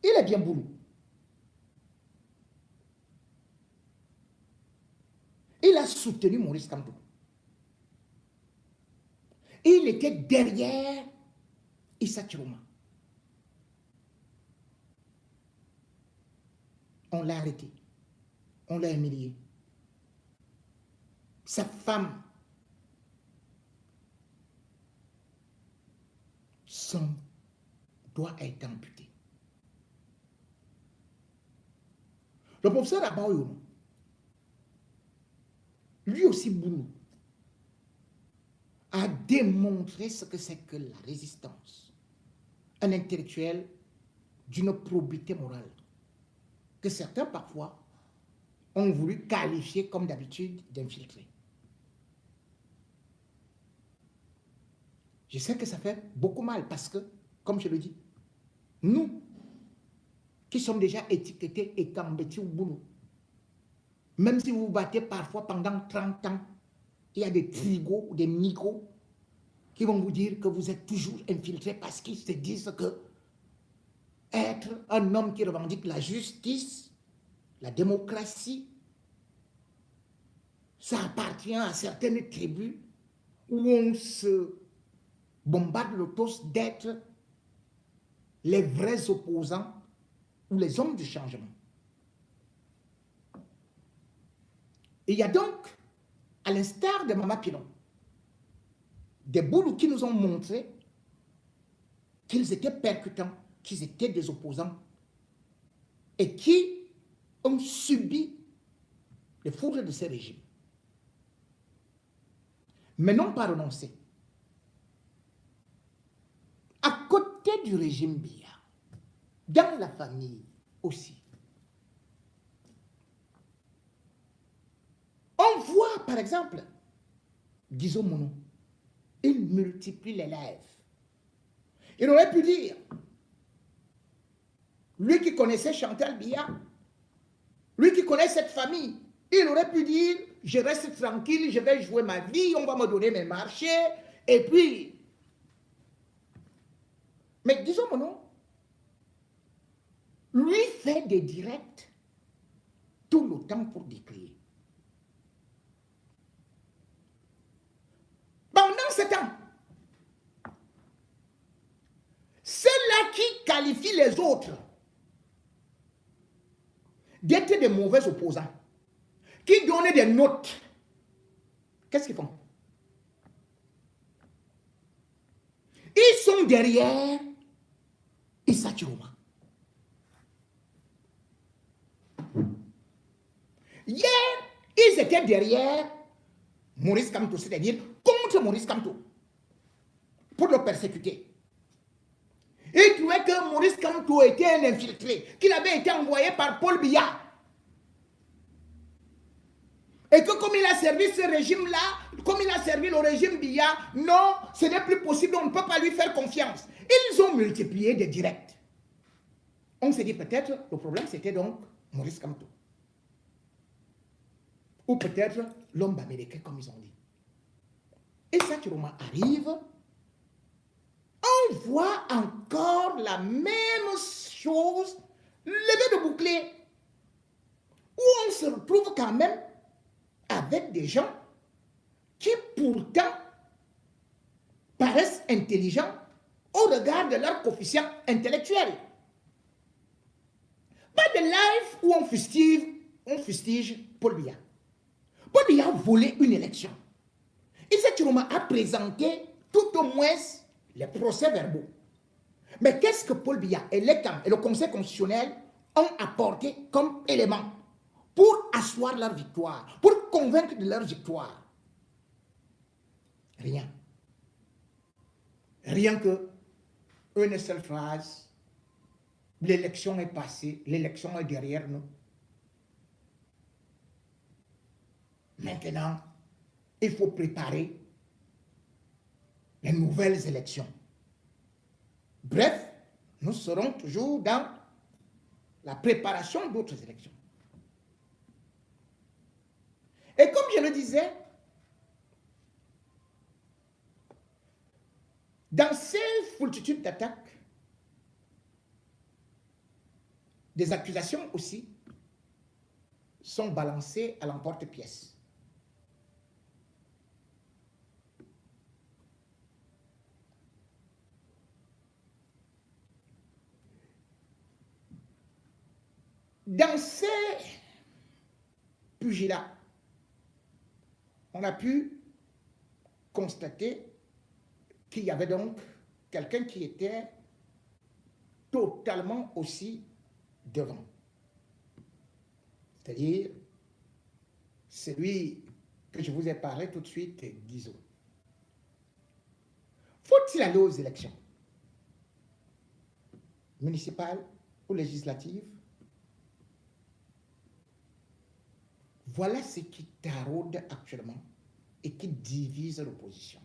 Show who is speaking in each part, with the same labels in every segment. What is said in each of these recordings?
Speaker 1: Il est bien boulot. Il a soutenu Maurice Kamto. Il était derrière Issa Chiroma. On l'a arrêté. On l'a humilié. Sa femme, son doigt a été amputé. Le professeur Abaoyo, lui aussi boulot, a démontré ce que c'est que la résistance. Un intellectuel d'une probité morale que certains parfois ont voulu qualifier comme d'habitude d'infiltré. Je sais que ça fait beaucoup mal parce que, comme je le dis, nous qui sommes déjà étiquetés et cambétis au boulot, même si vous vous battez parfois pendant 30 ans, il y a des trigos ou des micros qui vont vous dire que vous êtes toujours infiltré parce qu'ils se disent que être un homme qui revendique la justice, la démocratie, ça appartient à certaines tribus où on se bombarde le torse d'être les vrais opposants ou les hommes du changement. Il y a donc, à l'instar de Mama Pilon, des boulots qui nous ont montré qu'ils étaient percutants, qu'ils étaient des opposants et qui ont subi les foudres de ces régimes. Mais non pas renoncé. À côté du régime Biya, dans la famille aussi, on voit par exemple Guizot Mono, il multiplie les lèvres. Il aurait pu dire, lui qui connaissait Chantal Biya, lui qui connaît cette famille, il aurait pu dire, je reste tranquille, je vais jouer ma vie, on va me donner mes marchés, et puis... Mais disons mon nom, lui fait des directs tout le temps pour décrire. Pendant ce temps, ceux-là qui qualifient les autres d'être des mauvais opposants, qui donnent des notes, qu'est-ce qu'ils font? Ils sont derrière Issa Chiroma. Hier, ils étaient derrière Maurice Kamto, c'est-à-dire contre Maurice Kamto, pour le persécuter. Ils trouvaient que Maurice Kamto était un infiltré, qu'il avait été envoyé par Paul Biya. Et que comme il a servi ce régime-là, comme il a servi le régime Biya, non, ce n'est plus possible, on ne peut pas lui faire confiance. Ils ont multiplié des directs. On s'est dit peut-être, le problème c'était donc Maurice Kamto. Ou peut-être l'homme américain, comme ils ont dit. Et Issa Chiroma arrive, on voit encore la même chose, levé de bouclier, où on se retrouve quand même avec des gens qui pourtant paraissent intelligents au regard de leur coefficient intellectuel. Pas de live où on fustige Paul Biya. Paul Biya a volé une élection. Issa Chiroma a présenté tout au moins les procès-verbaux. Mais qu'est-ce que Paul Biya et l'ECAM et le Conseil constitutionnel ont apporté comme élément pour asseoir leur victoire, pour convaincre de leur victoire? Rien. Rien que une seule phrase. L'élection est passée, l'élection est derrière nous. Maintenant, il faut préparer les nouvelles élections. Bref, nous serons toujours dans la préparation d'autres élections. Et comme je le disais, dans ces foultitudes d'attaques, des accusations aussi sont balancées à l'emporte-pièce. Dans ces pugilats, on a pu constater qu'il y avait donc quelqu'un qui était totalement aussi devant. C'est-à-dire celui que je vous ai parlé tout de suite, Guizot. Faut-il aller aux élections municipales ou législatives? Voilà ce qui taraude actuellement et qui divise l'opposition.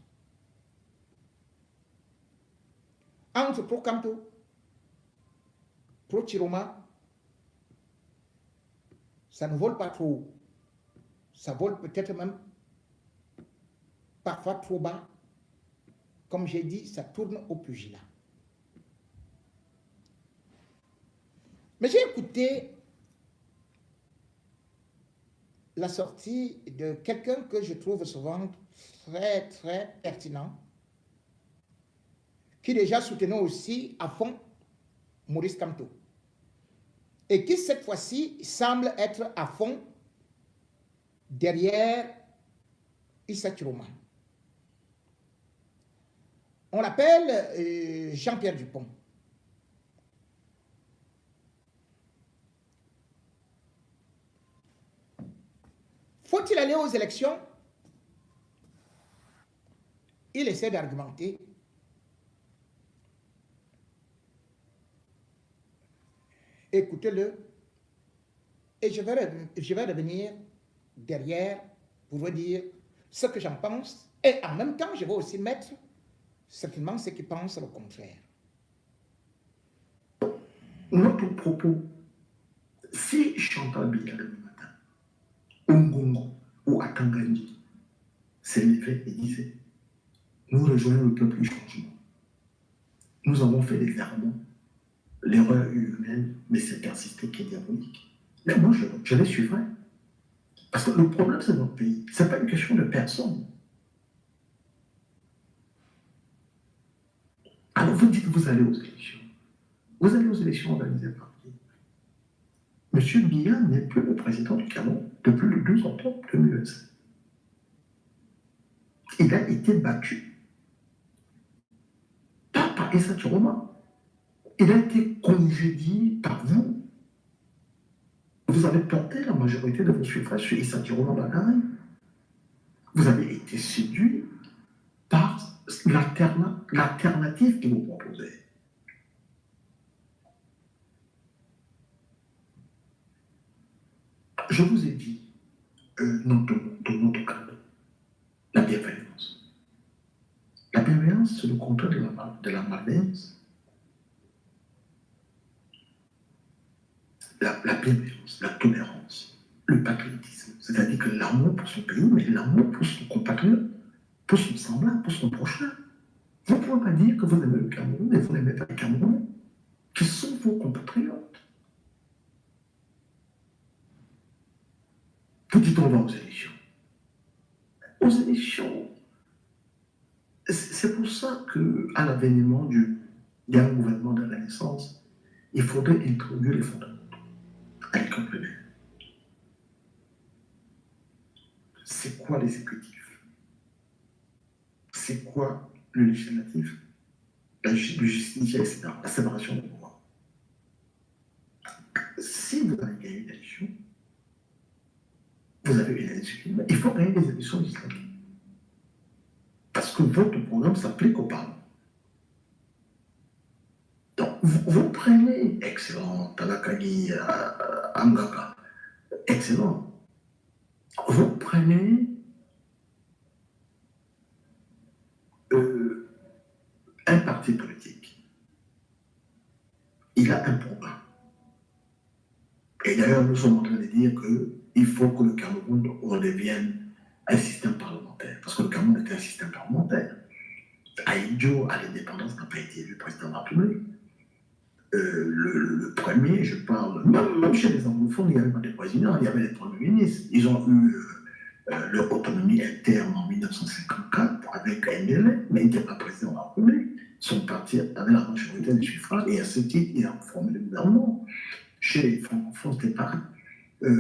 Speaker 1: Entre pro-Camto, pro-Chiroma, ça ne vole pas trop haut. Ça vole peut-être même parfois trop bas. Comme j'ai dit, ça tourne au pugilat. Mais j'ai écouté la sortie de quelqu'un que je trouve souvent très, très pertinent, qui déjà soutenait aussi à fond Maurice Kamto, et qui cette fois-ci semble être à fond derrière Issa Chiroma. On l'appelle Jean-Pierre Dupont. Faut-il aller aux élections? Il essaie d'argumenter. Écoutez-le. Et je vais revenir derrière pour vous dire ce que j'en pense. Et en même temps, je vais aussi mettre certainement ceux qui pensent le contraire.
Speaker 2: Notre propos, si Chantal Biya le matin, au Ngongo ou à Tanganyika, s'est levé et disait, nous rejoignons le peuple du changement. Nous avons fait des errements, l'erreur humaine, mais c'est persisté qui est diabolique. Mais moi, je les suivrai. Parce que le problème, c'est notre pays. Ce n'est pas une question de personne. Alors vous dites, vous allez aux élections. Vous allez aux élections organisées par qui? Monsieur Biya n'est plus le président du Cameroun depuis le 12 octobre 2027. Il a été battu. Pas par Issa Chiroma. Il a été congédié par vous. Vous avez porté la majorité de vos suffrages sur Issa Chiroma Bagay. Vous avez été séduit par l'alternative qu'il vous proposait. Je vous ai dit, dans notre cadre, la bienveillance. La bienveillance, c'est le contraire de la malveillance. La bienveillance, la tolérance, le patriotisme, c'est-à-dire que l'amour pour son pays, mais l'amour pour son compatriote, pour son semblable, pour son prochain. Vous ne pouvez pas dire que vous aimez le Cameroun et vous n'aimez pas les Camerounais, qui sont vos compatriotes. Vous dites on va aux élections. Aux élections, c'est pour ça qu'à l'avènement d'un gouvernement de la Renaissance, il faudrait introduire les fondamentaux à l'école primaire. C'est quoi l'exécutif? C'est quoi le législatif? Le justicier, etc. La séparation des pouvoirs. Si vous avez gagné l'élection, vous avez une élection, il faut gagner des élections législatives. Parce que votre programme s'applique au Parlement. Donc, vous prenez, excellent, Talakagi, Amgaka, excellent. Vous prenez un parti politique. Il a un programme. Et d'ailleurs, nous sommes en train de dire qu'il faut que le Cameroun redevienne un système parlementaire. Parce que le Cameroun était un système parlementaire. Aïdjo, à l'indépendance, n'a pas été élu président de la République. le premier, je parle, même chez les anglophones, il n'y avait pas de président, il y avait des premiers ministres. Ils ont eu leur autonomie interne en 1954 avec un délai, mais il n'était pas président de la République. Son parti avait la majorité des suffrages et à ce titre, il a formé le gouvernement. Chez les francophones, c'était pareil.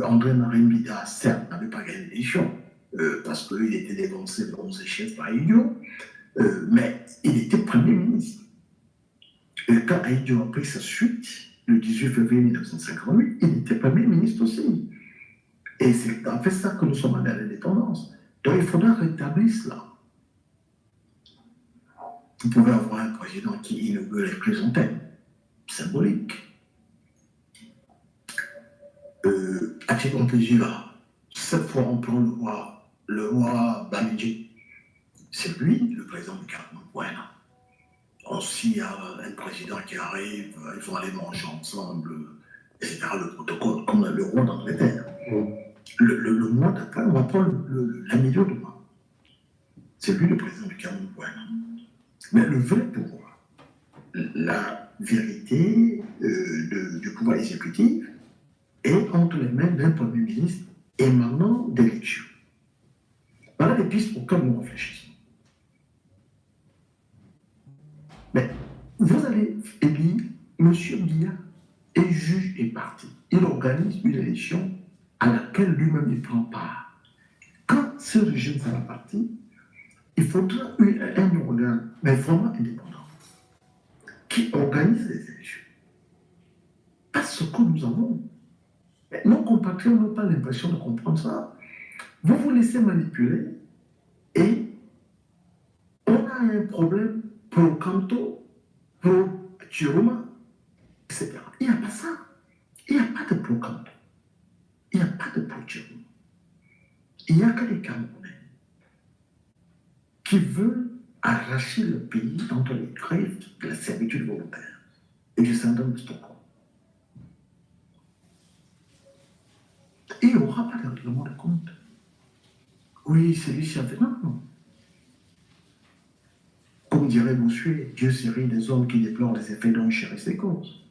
Speaker 2: André Marimbida, certes, n'avait pas gagné l'élection parce qu'il était dévancé de 11 chefs par Idiot, mais il était Premier ministre. Et quand Aïdjo a pris sa suite, le 18 février 1958, il était Premier ministre aussi. Et c'est en fait ça que nous sommes allés à l'indépendance. Donc il faudra rétablir cela. Vous pouvez avoir un président qui inaugure les chrysanthèmes, symbolique. À titre de plaisir, cette fois on prend le roi Bamidji. C'est lui, le président du Cameroun. Voilà. S'il y a un président qui arrive, il faut aller manger ensemble, etc. Le protocole, comme le roi d'Angleterre. Le mois d'après, on va prendre la milieu de mois. C'est lui le président du Cameroun. Voilà. Mais le vrai pouvoir, la vérité du pouvoir exécutif est entre les mains d'un Premier ministre émanant d'élections. Voilà les pistes auxquelles nous réfléchissons. Mais vous allez élire M. Biya est juge et parti. Il organise une élection à laquelle lui-même il prend part. Quand ce régime sera parti, il faudra un organe, mais vraiment indépendant, qui organise les élections. Parce que nous avons. Nos compatriotes n'ont pas l'impression de comprendre ça. Vous vous laissez manipuler et on a un problème pro Kanto, pro Chiroma, etc. Il n'y a pas ça. Il n'y a pas de pro Kanto. Il n'y a pas de pro Chiroma. Il n'y a que les Camerounais qui veulent arracher le pays entre les griffes de la servitude volontaire et du syndrome de Stockholm. Et il n'y aura pas de règlement de compte. Oui, c'est lui qui a fait. Non, non. Comme dirait Bossuet, Dieu série des hommes qui déplorent les effets dont ils chérissent les causes.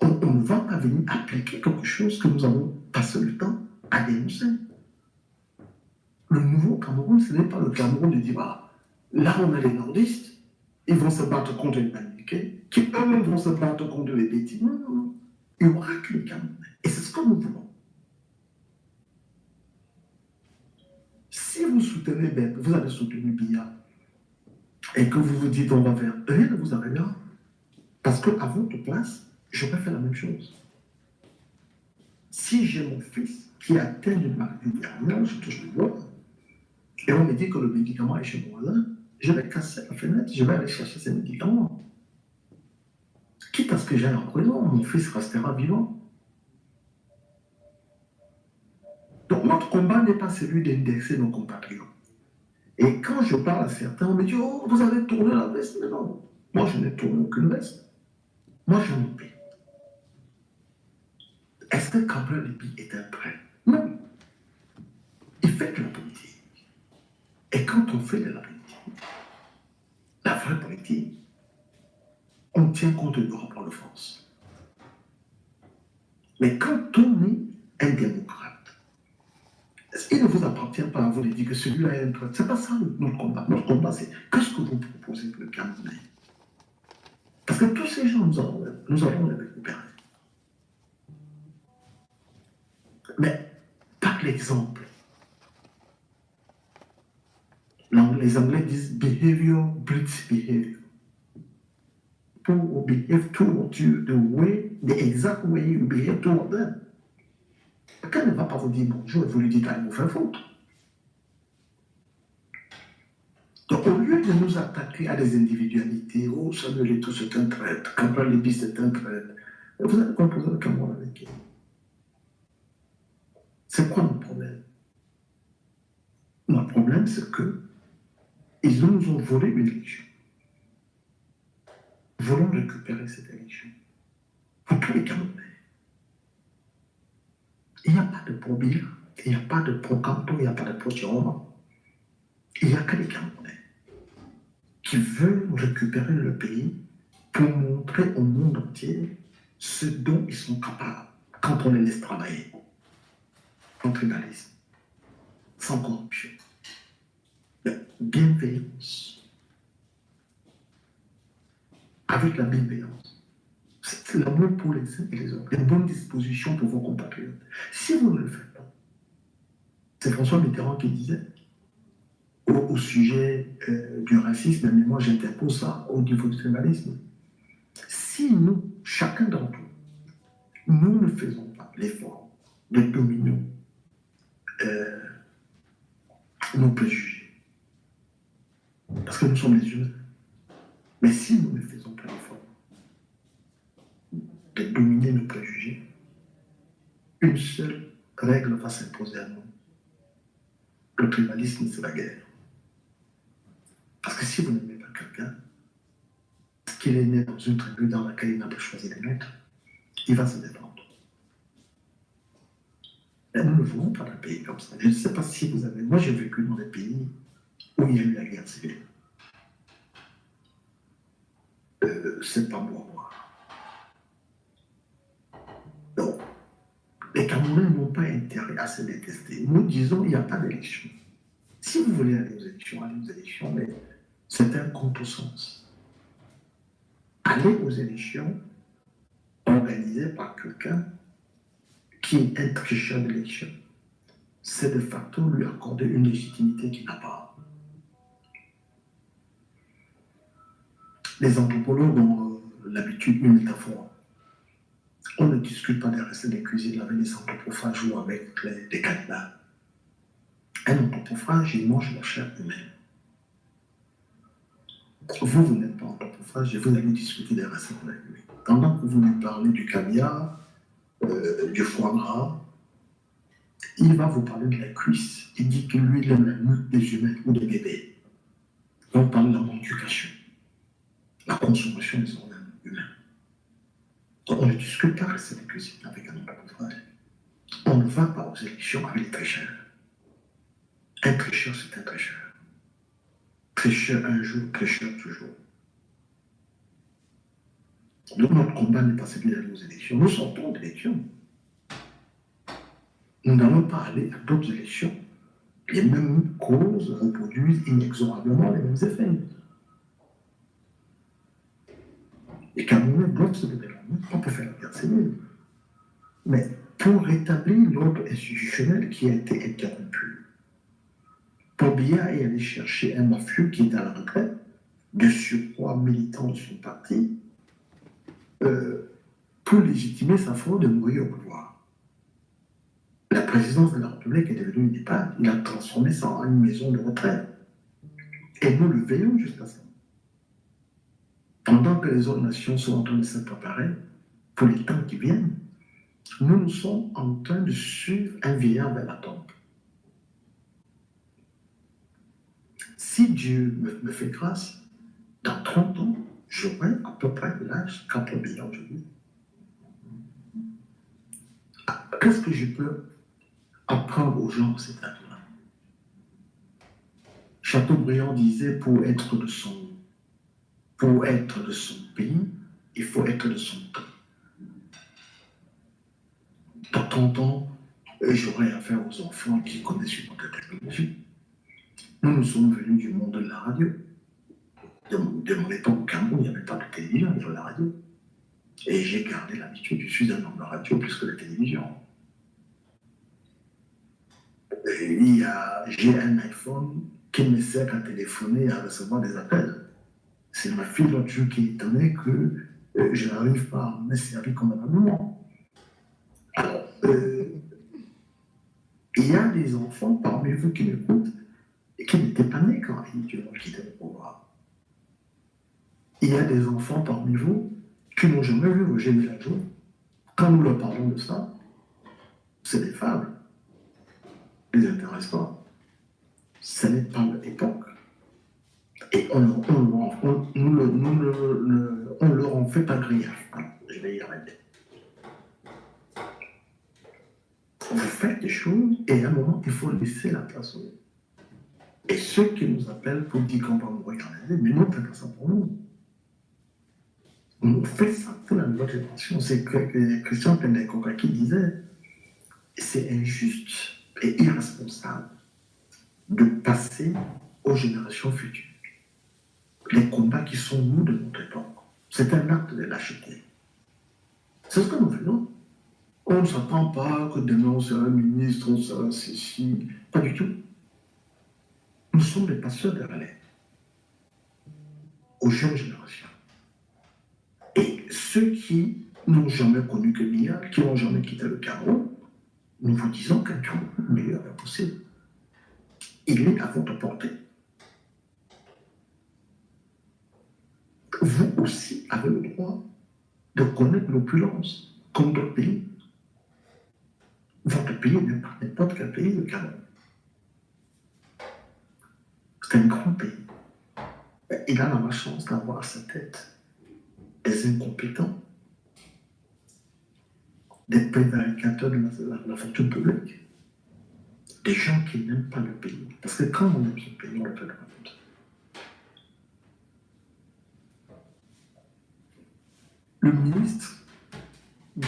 Speaker 2: On ne va pas venir appliquer quelque chose que nous avons passé le temps à dénoncer. Le nouveau Cameroun, ce n'est pas le Cameroun de dire, ah, là on a les nordistes, ils vont se battre contre les Paniqués, qui eux-mêmes vont se battre contre les Bétis. Non, non, non. Il n'y aura que les Camerounais. Et c'est ce que nous voulons. Si vous soutenez Ben, vous avez soutenu Biya, et que vous vous dites on va faire, rien ne vous arrivera. Parce qu'à votre place, j'aurais fait la même chose. Si j'ai mon fils qui atteint une maladie dernière, je touche le doigt, et on me dit que le médicament est chez moi là, je vais casser la fenêtre, je vais aller chercher ces médicaments. Quitte à ce que j'aille en prison, mon fils restera vivant. Donc notre combat n'est pas celui d'indexer nos compatriotes. Et quand je parle à certains, on me dit, oh, vous avez tourné la veste. Mais non, moi je n'ai tourné aucune veste. Moi je me paie. Est-ce que Campbell Libby est un trait? Non. Il fait de la politique. Et quand on fait de la politique, la vraie politique, on tient compte du rapport de force. Mais quand on est un démocrate, il ne vous appartient pas à vous de dire que celui-là est un trait. Ce n'est pas ça notre combat. Notre combat, c'est qu'est-ce que vous proposez pour le Camerounais? Parce que tous ces gens, nous allons les récupérer. Mais par l'exemple, les Anglais disent behavior breeds behavior. People will behave towards you the exact way you behave toward them. Quelqu'un ne va pas vous dire bonjour et vous lui dites allez vous faire foutre. Donc au lieu de nous attaquer à des individualités, oh Samuel Eto'o c'est un traître, Campbell Libby c'est un traître, vous allez composer le Cameroun avec eux. C'est quoi notre problème? Notre problème c'est que ils nous ont volé une élection. Voulons récupérer cette élection. Pour tous les Camerounais. Il n'y a pas de pro-Biya, il n'y a pas de pro-Kanto, il n'y a pas de pro-Chiroma. Il n'y a que les Camerounais qui veulent récupérer le pays pour montrer au monde entier ce dont ils sont capables quand on les laisse travailler. Sans tribalisme, sans corruption, de bienveillance. Avec la bienveillance. C'est l'amour pour les uns et les autres, les bonnes dispositions pour vos compatriotes. Si vous ne le faites pas, c'est François Mitterrand qui disait au sujet du racisme, mais moi j'interpose ça au niveau du tribalisme. Si nous, chacun d'entre nous, nous ne faisons pas l'effort de dominer nos préjugés, parce que nous sommes les humains, mais si nous ne faisons pas l'effort de dominer nos préjugés, une seule règle va s'imposer à nous. Le tribalisme, c'est la guerre. Parce que si vous n'aimez pas quelqu'un, parce qu'il est né dans une tribu dans laquelle il n'a pas choisi de naître, il va se défendre. Et nous ne voulons pas d'un pays comme ça. Je ne sais pas si vous avez... Moi, j'ai vécu dans des pays où il y a eu la guerre civile. C'est pas moi. Donc, les Camerounais n'ont pas intérêt à se détester. Nous disons, il n'y a pas d'élection. Si vous voulez aller aux élections, mais c'est un contresens. Aller aux élections organisées par quelqu'un qui est un tricheur d'élection, c'est de facto lui accorder une légitimité qu'il n'a pas. Les anthropologues ont l'habitude d'une métaphore. On ne discute pas des recettes de cuisine avec les anthropophages ou avec des cannibales. Un anthropophage, il mange la chair humaine. Vous n'êtes pas anthropophage et vous allez discuter des recettes avec lui. Pendant que vous lui parlez du caviar, du foie gras, il va vous parler de la cuisse. Il dit que lui, il aime la nuque des humains ou des bébés. On parle de la mendication, la consommation des organes humains. Donc on ne discute pas recettes de cuisine avec un anthropophage. On ne va pas aux élections avec les tricheurs. Un tricheur, c'est un tricheur. Tricheur un jour, tricheur toujours. Donc notre combat n'est pas celui d'aller aux élections. Nous sortons d'élections. Nous n'allons pas aller à d'autres élections. Les mêmes causes reproduisent inexorablement les mêmes effets. Les Camerounais doivent se donner la main, on peut faire la guerre civile. Mais pour rétablir l'ordre institutionnel qui a été interrompu, Biya est allé chercher un mafieux qui est à la retraite, de surcroît militant de son parti, pour légitimer sa fraude de mourir au pouvoir. La présidence de la République est devenue une EHPAD. Il a transformé ça en une maison de retraite. Et nous le veillons jusqu'à ça. Pendant que les autres nations sont en train de se préparer pour les temps qui viennent, nous sommes en train de suivre un vieillard vers la tombe. Si Dieu me fait grâce, dans 30 ans, j'aurai à peu près l'âge qu'a Biya aujourd'hui. Qu'est-ce que je peux apprendre aux gens à cet âge-là? Chateaubriand disait pour être de son pays, il faut être de son temps. Dans 30 ans, j'aurai affaire aux enfants qui connaissent une autre technologie. Nous sommes venus du monde de la radio. De mon époque au Cameroun, il n'y avait pas de télévision, il y avait la radio. Et j'ai gardé l'habitude, je suis un homme de radio plus que de télévision. J'ai un iPhone qui me sert à téléphoner et à recevoir des appels. C'est ma fille l'autre jour qui est étonnée que je n'arrive pas à me servir comme un moment. Alors, il y a des enfants parmi vous qui m'écoutent et qui n'étaient pas nés quand Dieu a quitté le pouvoir. Il y a des enfants parmi vous qui n'ont jamais vu Roger Villageois. Quand nous leur parlons de ça, c'est des fables. Ils ne les intéressent pas. Ce n'est pas leur époque. Et on leur en fait pas grief. Je vais y arrêter. Vous faites des choses et à un moment, il faut laisser la place aux autres. Et ceux qui nous appellent pour dire qu'on va nous regarder, mais nous, on ne fait pas ça pour nous. On fait ça pour la nouvelle génération. C'est Christian Pendecoca qui disait c'est injuste et irresponsable de passer aux générations futures les combats qui sont nous de notre époque. C'est un acte de lâcheté. C'est ce que nous faisons. On ne s'attend pas que demain on sera ministre, on sera ceci. Pas du tout. Nous sommes des passeurs de relais aux jeunes générations. Et ceux qui n'ont jamais connu que l'IA, qui n'ont jamais quitté le Cameroun, nous vous disons qu'un Cameroun meilleur est possible. Il est à votre portée. Vous aussi avez le droit de connaître l'opulence comme d'autres pays. Votre pays n'est pas n'importe quel pays, le Cameroun. C'est un grand pays. Il a la chance d'avoir à sa tête des incompétents, des prévaricateurs de la fortune publique, des gens qui n'aiment pas le pays. Parce que quand on aime son pays, on le fait de compte. Le ministre,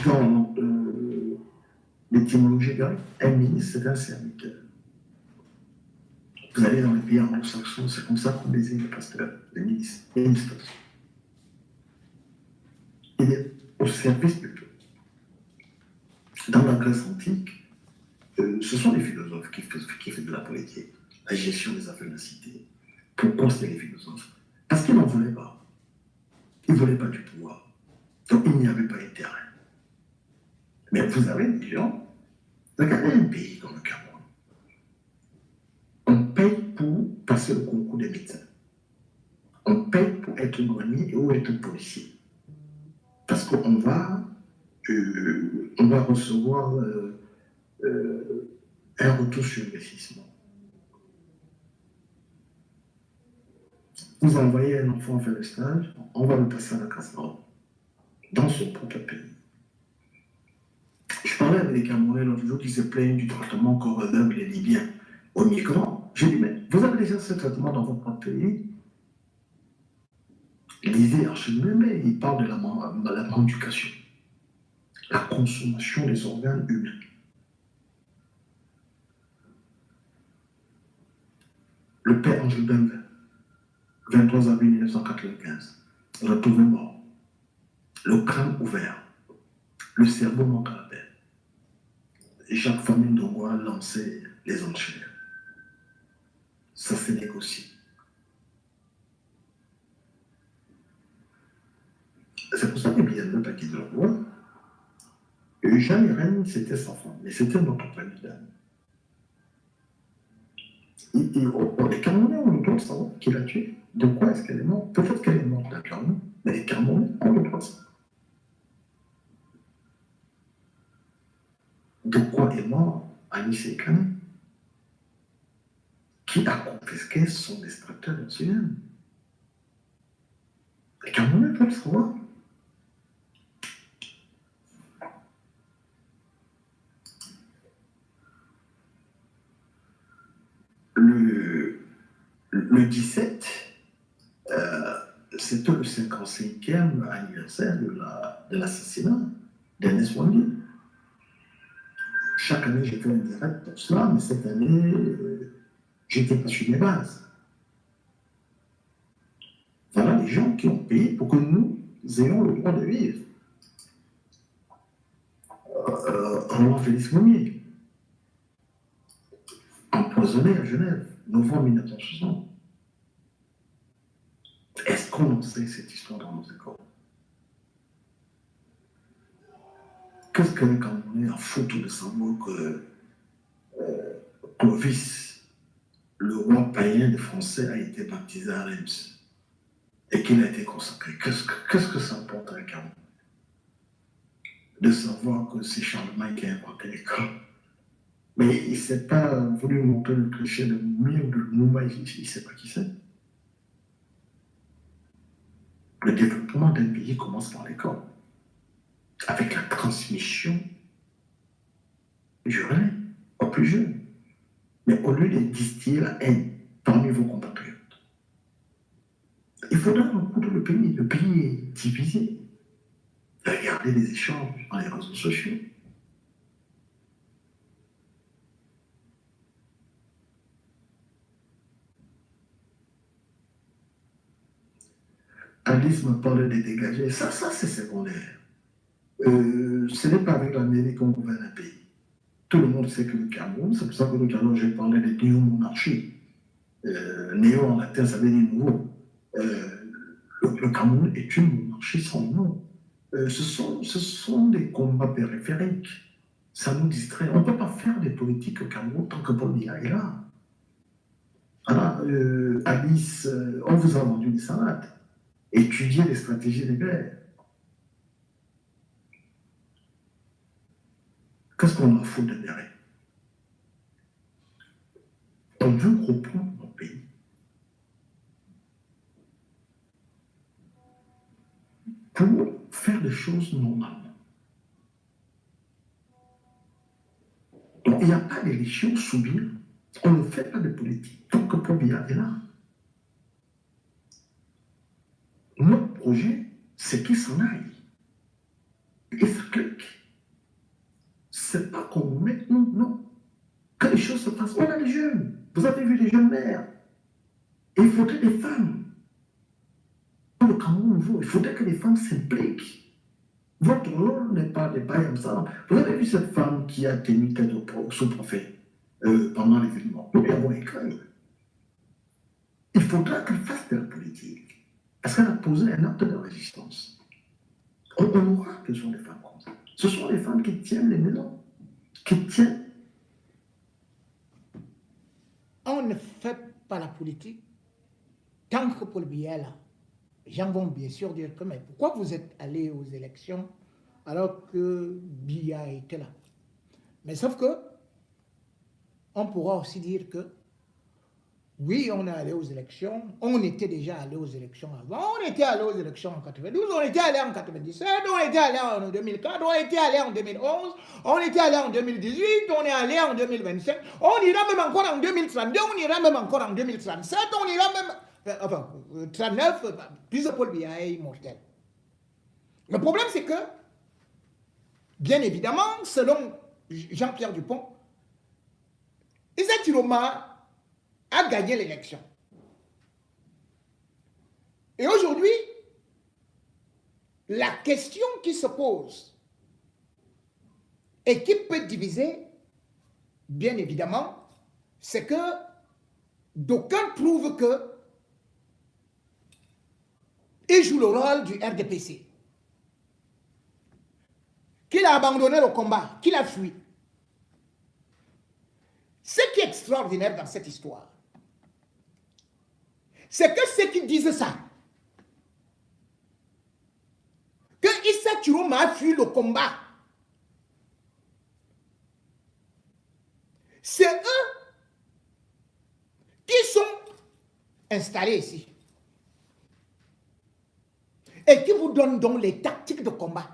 Speaker 2: dans l'étymologie grecque, un ministre, c'est un serviteur. Vous allez dans les pays anglo-saxons, c'est comme ça qu'on désigne le pasteur, le ministre, ministre. Il est au service du peuple. Dans la Grèce antique, ce sont les philosophes qui faisaient de la politique, la gestion des affaires de la cité. Pourquoi c'était les philosophes? Parce qu'ils n'en voulaient pas. Ils ne voulaient pas du pouvoir. Donc il n'y avait pas intérêt. Mais vous avez des gens, regardez un pays comme le Cameroun. On paye pour passer le concours des médecins. On paye pour être douanier ou être policier. Parce qu'on va recevoir un retour sur investissement. Vous envoyez un enfant faire le stage, on va le passer à la casserole, dans son propre pays. Je parlais avec les Camerounais l'autre jour qui se plaignent du traitement qu'on réserve les Libyens aux migrants. J'ai dit, mais vous avez déjà ce traitement dans votre propre pays? Lisez Archimède, mais il parle de la mendication, la consommation des organes humains. Le père Angel Benver, 23 avril 1995, retrouvé mort, le crâne ouvert, le cerveau manque à la peine. Et chaque famille doit lancer les enchères. Ça se négocie. C'est pour ça que bien le paquet de l'envoi, Jeanne et Rennes, c'était sa femme, mais c'était notre famille d'âme. Les Camerounais ont le droit de savoir qui l'a tué. De quoi est-ce qu'elle est morte? Peut-être qu'elle est morte naturellement, mais les Camerounais ont le droit de savoir. De quoi est mort Anis Ekane, qui a confisqué son extracteur d'insuline. Les Camerounais peuvent le savoir. Le 17, c'était le 55e anniversaire de l'assassinat d'Ernest Wandi. Chaque année, j'ai fait un direct pour cela, mais cette année, j'étais pas sur mes bases. Voilà les gens qui ont payé pour que nous ayons le droit de vivre. Roland Félix Monnier, empoisonné à Genève, novembre 1960. Est-ce qu'on en sait cette histoire dans nos écoles? Qu'est-ce qu'un Camerounais a foutu de savoir que Clovis, le roi païen des Français, a été baptisé à Reims et qu'il a été consacré? Qu'est-ce que ça apporte à un Camerounais de savoir que c'est Charlemagne qui a inventé l'école? Mais il ne s'est pas voulu montrer le cliché de Moumi ou de Lumumba, il ne sait pas qui c'est. Le développement d'un pays commence par l'école, avec la transmission du relais aux plus jeunes. Mais au lieu de distiller la haine parmi vos compatriotes, il faudra recoudre le pays. Le pays est divisé. Regardez les échanges dans les réseaux sociaux. Alice me parle de dégager. Ça c'est secondaire. Ce n'est pas avec l'Amérique qu'on gouverne un pays. Tout le monde sait que le Cameroun, c'est pour ça que tout à l'heure j'ai parlé de néo-monarchie. Néo en latin, ça veut dire nouveau. Le Cameroun est une monarchie sans nom. Ce sont des combats périphériques. Ça nous distrait. On ne peut pas faire des politiques au Cameroun tant que Paul Biya est là. Voilà, Alice, on vous a vendu des salades. Étudier les stratégies de guerre. Qu'est-ce qu'on en fout de derrière? On veut reprendre mon pays. Pour faire des choses normalement. Donc, il n'y a pas d'élection subir. On ne fait pas de politique tant que Paul Biya est là. Notre projet, c'est qu'il s'en aille. Et ça clique. C'est pas qu'on nous met, non. Quand les choses se passent, on a les jeunes. Vous avez vu les jeunes mères. Et il faudrait des femmes. Dans le Cameroun nouveau, il faudrait que les femmes s'impliquent. Votre rôle n'est pas comme ça. Vous avez vu cette femme qui a tenu tête au sous-préfet pendant l'événement. Nous lui avons écrit. Il faudra qu'elle fasse de la politique. Parce qu'elle a posé un acte de résistance. On aura besoin des femmes comme ça. Ce sont les femmes qui tiennent les maisons, qui tiennent.
Speaker 1: On ne fait pas la politique tant que Paul Biya est là. Les gens vont bien sûr dire que, mais pourquoi vous êtes allé aux élections alors que Biya était là? Mais sauf que, on pourra aussi dire que, oui, on est allé aux élections, on était déjà allé aux élections avant, on était allé aux élections en 92, on était allé en 97, on était allé en 2004, on était allé en 2011, on était allé en 2018, on est allé en 2025, on ira même encore en 2032, on ira même encore en 2037, on ira même, enfin, 39, puisque Paul Biya est immortel. Le problème, c'est que, bien évidemment, selon Jean-Pierre Dupont, Issa Chiroma a gagné l'élection. Et aujourd'hui, la question qui se pose et qui peut diviser, bien évidemment, c'est que d'aucuns trouvent que il joue le rôle du RDPC, qu'il a abandonné le combat, qu'il a fui. Ce qui est extraordinaire dans cette histoire, c'est que ceux qui disent ça, que Issa Chiroma a fui le combat, c'est eux qui sont installés ici et qui vous donnent donc les tactiques de combat.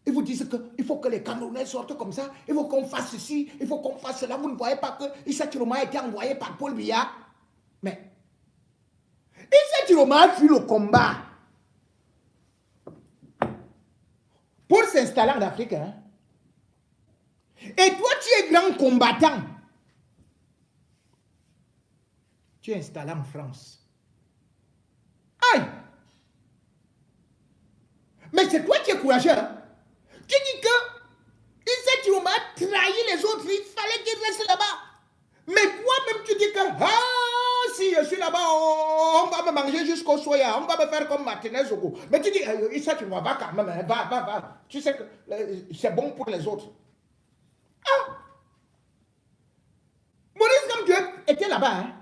Speaker 1: Ils vous disent qu'il faut que les Camerounais sortent comme ça, il faut qu'on fasse ceci, il faut qu'on fasse cela. Vous ne voyez pas que Issa Chiroma a été envoyé par Paul Biya. Mais Issa Chiroma a fui le combat pour s'installer en Afrique. Hein? Et toi, tu es grand combattant. Tu es installé en France. Aïe! Mais c'est toi qui es courageux. Hein? Tu dis que Issa Chiroma a trahi les autres, il fallait qu'il reste là-bas. Mais toi-même, tu dis que si je suis là-bas, on va me manger jusqu'au soya, on va me faire comme Martinez Zogo. Mais tu dis, Issa Chiroma, va quand même, va. Tu sais que c'est bon pour les autres. Ah! Maurice Kamto était là-bas. Hein?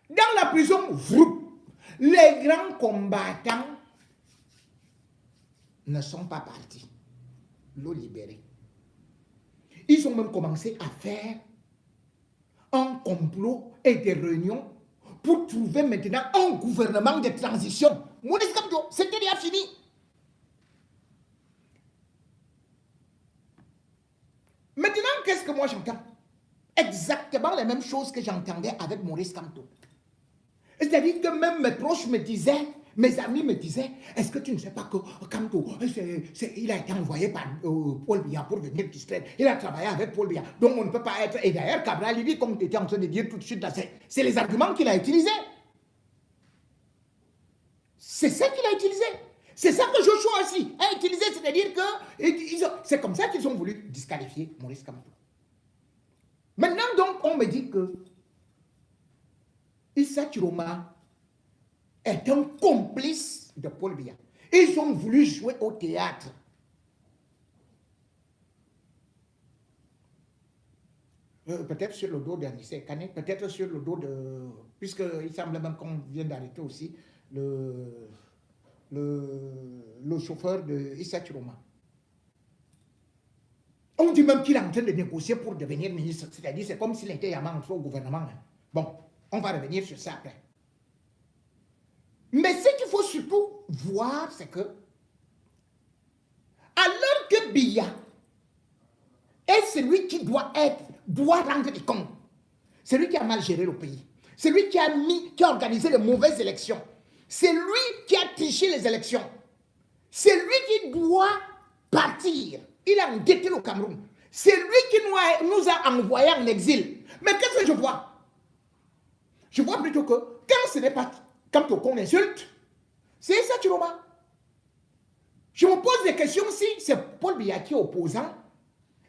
Speaker 1: Dans la prison, les grands combattants ne sont pas partis. L'eau libérée. Ils ont même commencé à faire un complot et des réunions pour trouver maintenant un gouvernement de transition. Maurice Kamto, c'était déjà fini. Maintenant, qu'est-ce que moi j'entends? Exactement les mêmes choses que j'entendais avec Maurice Kamto. C'est-à-dire que même mes proches me disaient, Mes amis me disaient, est-ce que tu ne sais pas que Kamto, il a été envoyé par Paul Biya pour venir distraire. Il a travaillé avec Paul Biya. Donc on ne peut pas être... Et d'ailleurs, Cabral, il dit, comme tu étais en train de dire tout de suite, c'est les arguments qu'il a utilisés. C'est ça qu'il a utilisé. C'est ça que Joshua aussi a utilisé. C'est-à-dire que c'est comme ça qu'ils ont voulu disqualifier Maurice Kamto. Maintenant, donc, on me dit que Issa Chiroma est un complice de Paul Biya. Ils ont voulu jouer au théâtre. Peut-être sur le dos d'Anissé Kane, peut-être sur le dos de... Puisqu'il semble même qu'on vient d'arrêter aussi le chauffeur de Issa Chiroma. On dit même qu'il est en train de négocier pour devenir ministre. C'est-à-dire, c'est comme s'il était entré au gouvernement. Bon, on va revenir sur ça après. Mais ce qu'il faut surtout voir, c'est que, alors que Biya est celui qui doit rendre des comptes, c'est lui qui a mal géré le pays, c'est lui qui a organisé les mauvaises élections, c'est lui qui a triché les élections, c'est lui qui doit partir. Il a endetté le Cameroun. C'est lui qui nous a envoyés en exil. Mais qu'est-ce que je vois? Je vois plutôt que quand ce n'est pas quand on insulte, c'est Issa Chiroma. Je me pose des questions si c'est Paul Biya qui est opposant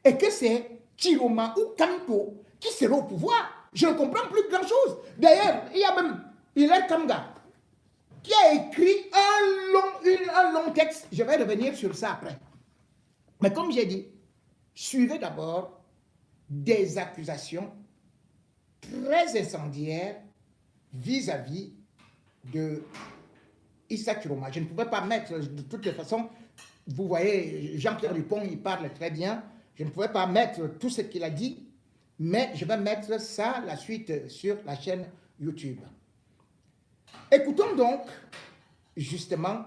Speaker 1: et que c'est Chiroma ou Kamto qui sera au pouvoir. Je ne comprends plus grand-chose. D'ailleurs, il y a même Hilaire Kanga qui a écrit un long texte. Je vais revenir sur ça après. Mais comme j'ai dit, suivez d'abord des accusations très incendiaires vis-à-vis de Issa Chiroma. Je ne pouvais pas mettre, de toutes les façons, vous voyez, Jean-Pierre Dupont, il parle très bien, je ne pouvais pas mettre tout ce qu'il a dit, mais je vais mettre ça, la suite, sur la chaîne YouTube. Écoutons donc, justement,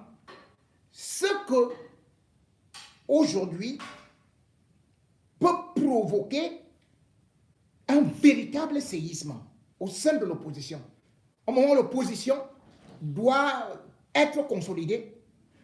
Speaker 1: ce que aujourd'hui peut provoquer un véritable séisme au sein de l'opposition. Au moment où l'opposition doit être consolidée,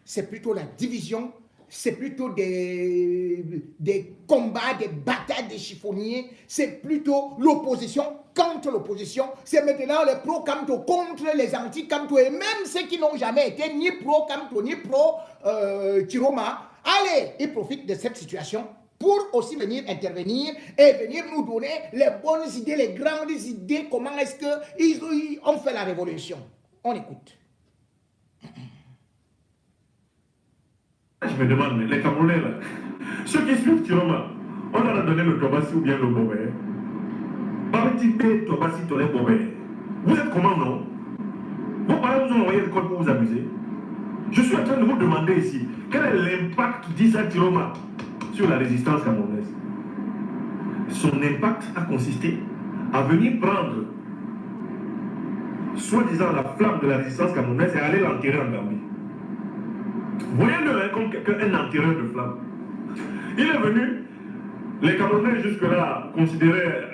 Speaker 1: c'est plutôt la division, c'est plutôt des combats, des batailles, des chiffonniers, c'est plutôt l'opposition contre l'opposition, c'est maintenant les pro-Kamto contre les anti-Kamto, et même ceux qui n'ont jamais été ni pro-Kamto, ni pro-Chiroma, allez, ils profitent de cette situation pour aussi venir intervenir et venir nous donner les bonnes idées, les grandes idées, comment est-ce qu'ils ont fait la révolution. On écoute.
Speaker 3: Je me demande, les Camerounais là, ceux qui suivent Chiroma, on leur a donné le Tobassi ou bien le Bobé. Babetipé, Tobassi, Tolé, Bobé. Vous êtes comment, non? Vos parents vous ont envoyé l'école pour vous amuser. Je suis en train de vous demander ici, quel est l'impact d'Issa Chiroma sur la résistance camerounaise? Son impact a consisté à venir prendre, soi-disant, la flamme de la résistance camerounaise et aller l'enterrer en Gambie. Voyez-le comme un enterreur de flamme. Il est venu, les Camerounais jusque-là considéraient,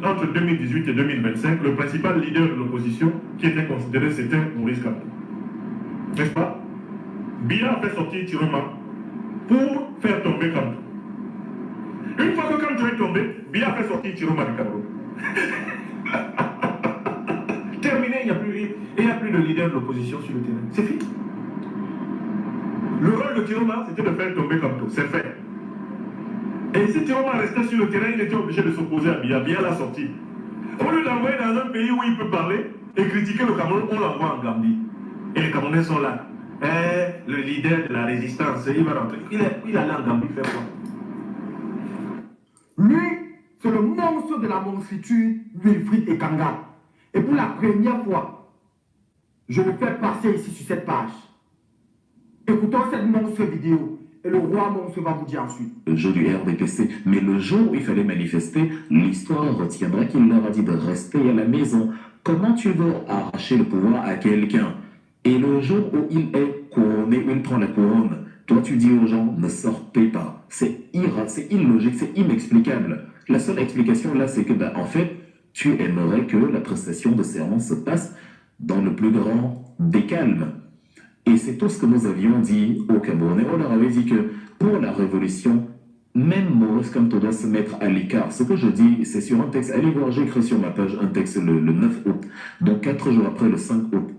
Speaker 3: entre 2018 et 2025, le principal leader de l'opposition qui était considéré, c'était Maurice Kamto. N'est-ce pas? Biya a fait sortir Chiroma pour faire tomber Kamto. Une fois que Kamto est tombé, Biya a fait sortir Chiroma du Cameroun. Terminé, il n'y a plus de leader de l'opposition sur le terrain. C'est fini. Le rôle de Chiroma, c'était de faire tomber Kamto. C'est fait. Et si Chiroma restait sur le terrain, il était obligé de s'opposer à Biya. Biya l'a sorti. Au lieu d'envoyer dans un pays où il peut parler et critiquer le Cameroun, on l'envoie en Gambie. Et les Camerounais sont là. Le leader de la résistance, il va rentrer. Il allait en Gambie faire quoi?
Speaker 4: Lui, c'est le monstre de la monstruitude Wilfried Ekanga. Et pour la première fois, je le fais passer ici sur cette page. Écoutons cette monstre vidéo et le roi monstre va vous dire ensuite.
Speaker 5: Le jeu du RDPC, mais le jour où il fallait manifester, l'histoire retiendra qu'il leur a dit de rester à la maison. Comment tu veux arracher le pouvoir à quelqu'un? Et le jour où il est couronné, où il prend la couronne, toi tu dis aux gens, ne sortez pas. C'est illogique, c'est inexplicable. La seule explication là, c'est que, en fait, tu aimerais que la prestation de serment se passe dans le plus grand des calmes. Et c'est tout ce que nous avions dit aux Camerounais. On leur avait dit que pour la révolution, même Maurice Kamto doit se mettre à l'écart. Ce que je dis, c'est sur un texte. Allez voir, j'ai écrit sur ma page un texte le 9 août, donc 4 jours après le 5 août,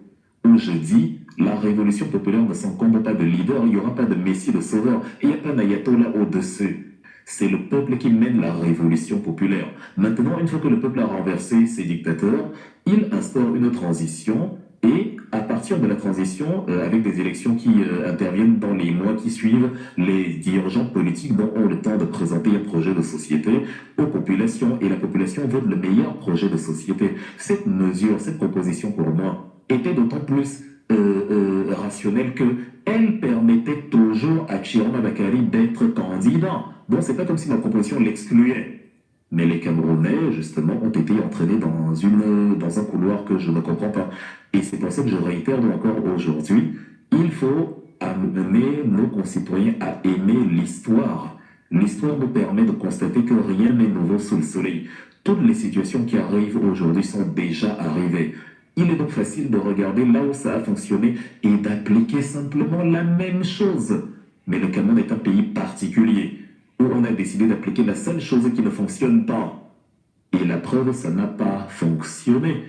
Speaker 5: où je dis la révolution populaire ne s'encombre pas de leader, il n'y aura pas de messie, de sauveur, il n'y a pas d'ayatollah au-dessus. C'est le peuple qui mène la révolution populaire. Maintenant, une fois que le peuple a renversé ses dictateurs, il instaure une transition et à partir de la transition, avec des élections qui interviennent dans les mois qui suivent, les dirigeants politiques ont le temps de présenter un projet de société aux populations et la population vote le meilleur projet de société. Cette mesure, cette proposition pour moi était d'autant plus rationnelle qu'elle permettait toujours à Chiroma Bakary d'être candidat. Donc c'est pas comme si ma proposition l'excluait. Mais les Camerounais, justement, ont été entraînés dans un couloir que je ne comprends pas. Et c'est pour ça que je réitère encore aujourd'hui, il faut amener nos concitoyens à aimer l'histoire. L'histoire nous permet de constater que rien n'est nouveau sous le soleil. Toutes les situations qui arrivent aujourd'hui sont déjà arrivées. Il est donc facile de regarder là où ça a fonctionné et d'appliquer simplement la même chose. Mais le Cameroun est un pays particulier, où on a décidé d'appliquer la seule chose qui ne fonctionne pas. Et la preuve, ça n'a pas fonctionné.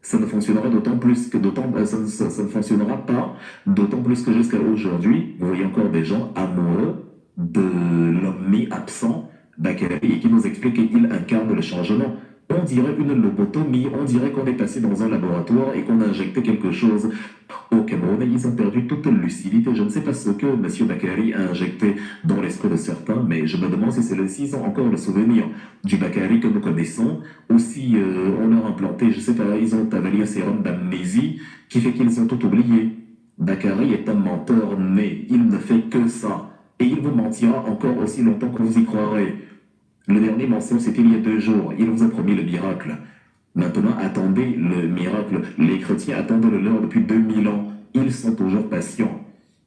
Speaker 5: Ça ne fonctionnera d'autant plus que ça ne fonctionnera pas, d'autant plus que jusqu'à aujourd'hui, vous voyez encore des gens amoureux de l'homme absent, Bakary, et qui nous explique qu'il incarne le changement. On dirait une lobotomie, on dirait qu'on est passé dans un laboratoire et qu'on a injecté quelque chose. Au Cameroun, ils ont perdu toute lucidité. Je ne sais pas ce que M. Bakary a injecté dans l'esprit de certains, mais je me demande si s'ils ont encore le souvenir du Bakary que nous connaissons, ou si on leur a implanté, je ne sais pas, ils ont avalé un sérum d'amnésie qui fait qu'ils ont tout oublié. Bakary est un menteur né, il ne fait que ça. Et il vous mentira encore aussi longtemps que vous y croirez. Le dernier mensonge, c'était il y a 2 jours. Il vous a promis le miracle. Maintenant, attendez le miracle. Les chrétiens attendent le leur depuis 2000 ans. Ils sont toujours patients.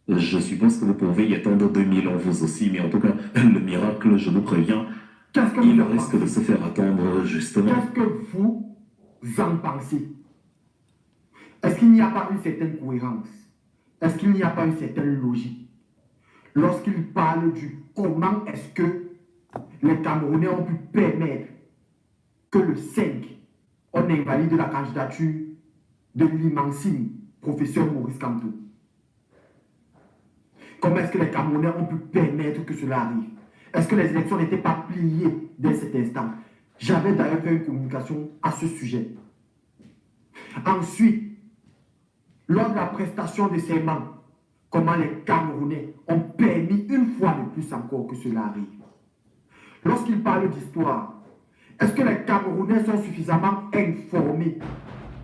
Speaker 5: Je suppose que vous pouvez y attendre 2000 ans vous aussi, mais en tout cas, le miracle, je vous préviens, il risque de se faire attendre justement.
Speaker 4: Qu'est-ce que vous en pensez? Est-ce qu'il n'y a pas une certaine cohérence? Est-ce qu'il n'y a pas une certaine logique? Lorsqu'il parle du comment est-ce que les Camerounais ont pu permettre que le 5, on invalide la candidature de l'immensime professeur Maurice Kamto. Comment est-ce que les Camerounais ont pu permettre que cela arrive? Est-ce que les élections n'étaient pas pliées dès cet instant? J'avais d'ailleurs fait une communication à ce sujet. Ensuite, lors de la prestation de serment, comment les Camerounais ont permis une fois de plus encore que cela arrive. Lorsqu'il parle d'histoire, est-ce que les Camerounais sont suffisamment informés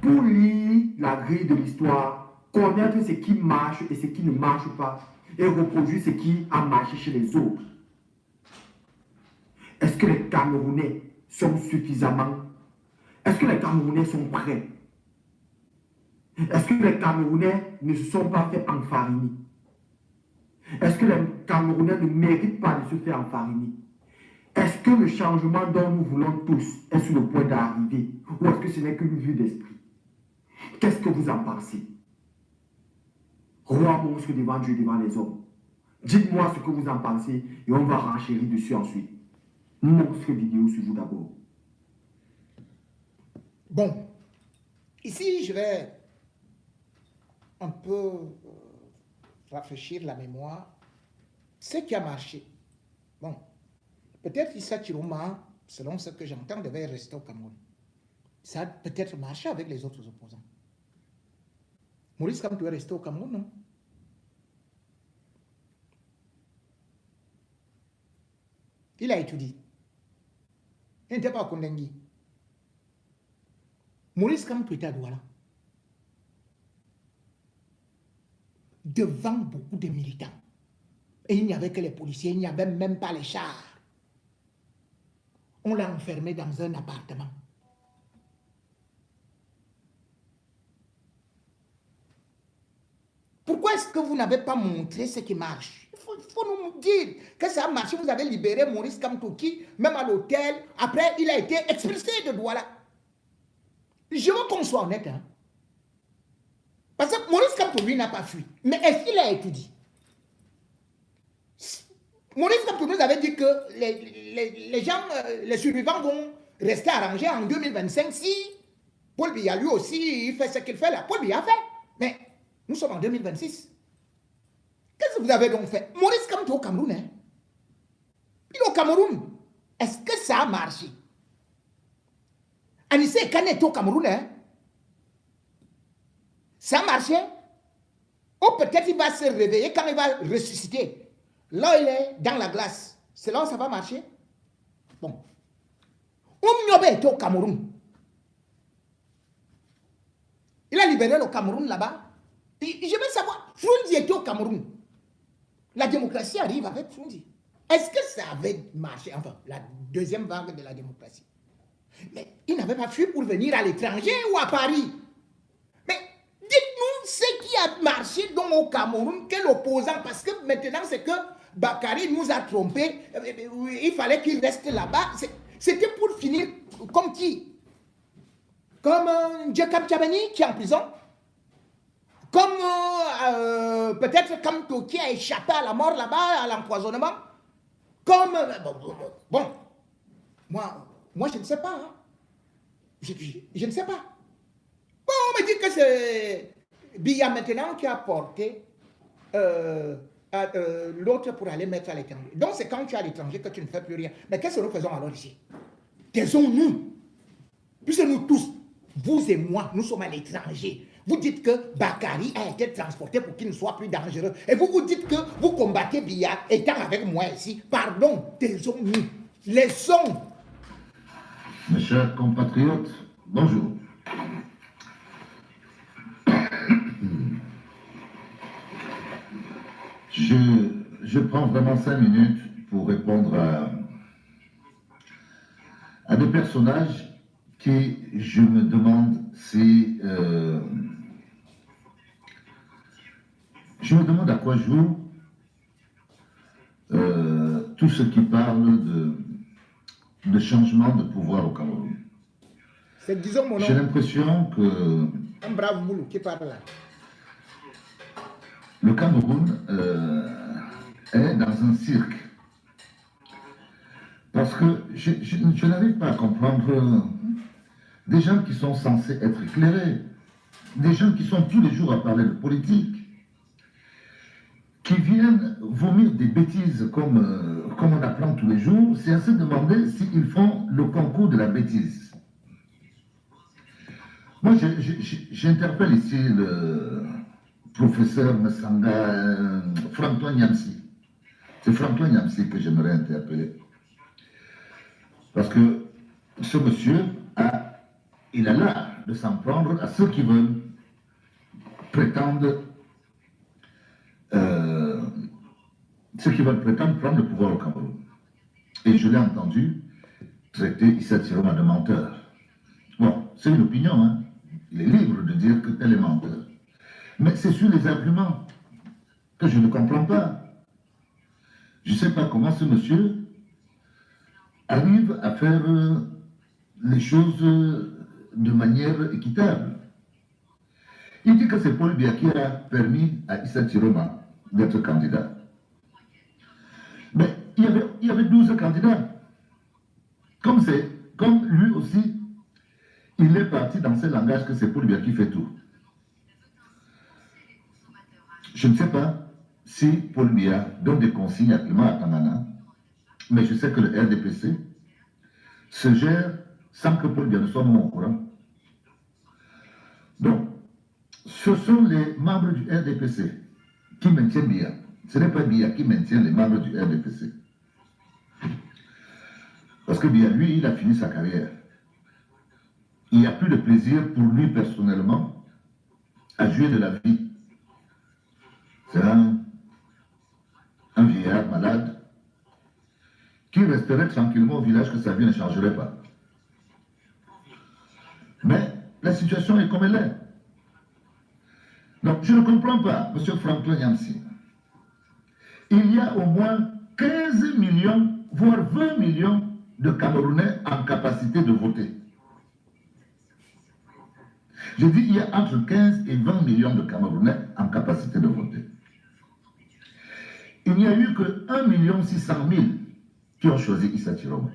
Speaker 4: pour lire la grille de l'histoire, connaître ce qui marche et ce qui ne marche pas, et reproduire ce qui a marché chez les autres? Est-ce que les Camerounais sont suffisamment... Est-ce que les Camerounais sont prêts? Est-ce que les Camerounais ne se sont pas fait enfariner? Est-ce que les Camerounais ne méritent pas de se faire enfariner? Est-ce que le changement dont nous voulons tous est sur le point d'arriver? Ou est-ce que ce n'est qu'une vue d'esprit? Qu'est-ce que vous en pensez? Roi monstre devant Dieu, devant les hommes. Dites-moi ce que vous en pensez et on va renchérir dessus ensuite. Monstre vidéo sur vous d'abord.
Speaker 1: Bon, ici je vais un peu rafraîchir la mémoire. Ce qui a marché. Bon, peut-être Issa Chiroma, selon ce que j'entends, devait rester au Cameroun. Ça a peut-être marché avec les autres opposants. Maurice Kamto est resté au Cameroun, non? Il a étudié. Il n'était pas à Kondengui. Maurice Kamto était à Douala. Devant beaucoup de militants. Et il n'y avait que les policiers, il n'y avait même pas les chars. On l'a enfermé dans un appartement. Pourquoi est-ce que vous n'avez pas montré ce qui marche? Il faut nous dire que ça a marché. Vous avez libéré Maurice Kamto qui, même à l'hôtel, après, il a été expulsé de Douala. Je veux qu'on soit honnête. Hein? Parce que Maurice Kamto, lui, n'a pas fui. Mais est-ce qu'il a étudié? Maurice Kamto nous avait dit que les gens, les survivants vont rester arrangés en 2025 si Paul Biya, lui aussi, il fait ce qu'il fait là. Paul Biya a fait. Mais nous sommes en 2026. Qu'est-ce que vous avez donc fait? Maurice Kamto au Cameroun, hein? Il est au Cameroun. Est-ce que ça a marché? Anissé Kane est au Cameroun, hein? Ça a marché? Ou peut-être il va se réveiller quand il va ressusciter. Là, il est dans la glace. C'est là où ça va marcher? Bon. Oumniobe était au Cameroun. Il a libéré le Cameroun là-bas. Je veux savoir, Frundi était au Cameroun. La démocratie arrive avec Frundi. Est-ce que ça avait marché? Enfin, la deuxième vague de la démocratie. Mais il n'avait pas fui pour venir à l'étranger ou à Paris. Mais dites-nous ce qui a marché donc au Cameroun, quel opposant, parce que maintenant c'est que Bakary nous a trompés, il fallait qu'il reste là-bas. C'était pour finir comme qui? Comme Jacob Tchabani qui est en prison? Comme peut-être Kamto qui a échappé à la mort là-bas, à l'empoisonnement? Comme... bon, moi je ne sais pas. Hein. Je ne sais pas. Bon, on me dit que c'est Biya maintenant qui a porté l'autre pour aller mettre à l'étranger. Donc c'est quand tu es à l'étranger que tu ne fais plus rien. Mais qu'est-ce que nous faisons alors ici? Taisons-nous. Puisque nous tous, vous et moi, nous sommes à l'étranger. Vous dites que Bakary a été transporté pour qu'il ne soit plus dangereux. Et vous vous dites que vous combattez Biya étant avec moi ici. Pardon, taisons-nous. Laissons.
Speaker 6: Mes chers compatriotes, bonjour. Je prends vraiment 5 minutes pour répondre à des personnages qui, je me demande si... je me demande à quoi joue tout ce qui parle de changement de pouvoir au Cameroun.
Speaker 1: C'est, disons mon nom.
Speaker 6: J'ai l'impression que...
Speaker 1: Un brave moulou qui parle là.
Speaker 6: Le Cameroun est dans un cirque. Parce que je n'arrive pas à comprendre des gens qui sont censés être éclairés, des gens qui sont tous les jours à parler de politique, qui viennent vomir des bêtises comme on apprend tous les jours, c'est à se demander s'ils font le concours de la bêtise. Moi, j'interpelle ici le professeur Massanga, Francois Nyamsi. C'est Francois Nyamsi que j'aimerais interpeller. Parce que ce monsieur, il a l'art de s'en prendre à ceux qui veulent prétendre prendre le pouvoir au Cameroun. Et je l'ai entendu traiter Issa Tiroma de menteur. Bon, c'est une opinion, hein. Il est libre de dire que tel est menteur. Mais c'est sur les arguments que je ne comprends pas. Je ne sais pas comment ce monsieur arrive à faire les choses de manière équitable. Il dit que c'est Paul Biya qui a permis à Issa Tiroma d'être candidat. Mais il y avait 12 candidats. Comme lui aussi, il est parti dans ce langage que c'est Paul Biya qui fait tout. Je ne sais pas si Paul Biya donne des consignes actuellement à Tangana, mais je sais que le RDPC se gère sans que Paul Biya ne soit au courant. Donc, ce sont les membres du RDPC qui maintiennent Biya. Ce n'est pas Biya qui maintient les membres du RDPC. Parce que Biya, lui, il a fini sa carrière. Il n'y a plus de plaisir pour lui personnellement à jouer de la vie. C'est un vieillard malade qui resterait tranquillement au village que sa vie ne changerait pas. Mais la situation est comme elle est. Donc, je ne comprends pas, M. Franklin Nyamsi. Il y a au moins 15 millions, voire 20 millions de Camerounais en capacité de voter. Je dis il y a entre 15 et 20 millions de Camerounais en capacité de voter. Il n'y a eu que 1 600 000 qui ont choisi Issa Chiroma.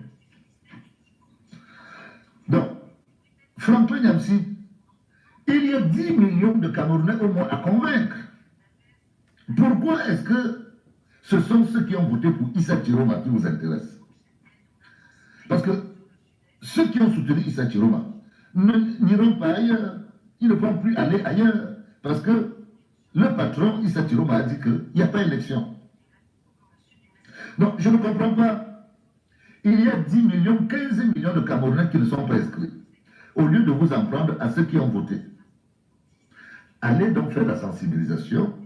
Speaker 6: Donc, Franklin Nyamsi, il y a 10 millions de Camerounais au moins à convaincre. Pourquoi est-ce que ce sont ceux qui ont voté pour Issa Chiroma qui vous intéressent? Parce que ceux qui ont soutenu Issa Chiroma n'iront pas ailleurs. Ils ne vont plus aller ailleurs. Parce que le patron Issa Chiroma a dit qu'il n'y a pas d'élection. Donc, je ne comprends pas. Il y a 10 millions, 15 millions de Camerounais qui ne sont pas inscrits. Au lieu de vous en prendre à ceux qui ont voté. Allez donc faire la sensibilisation.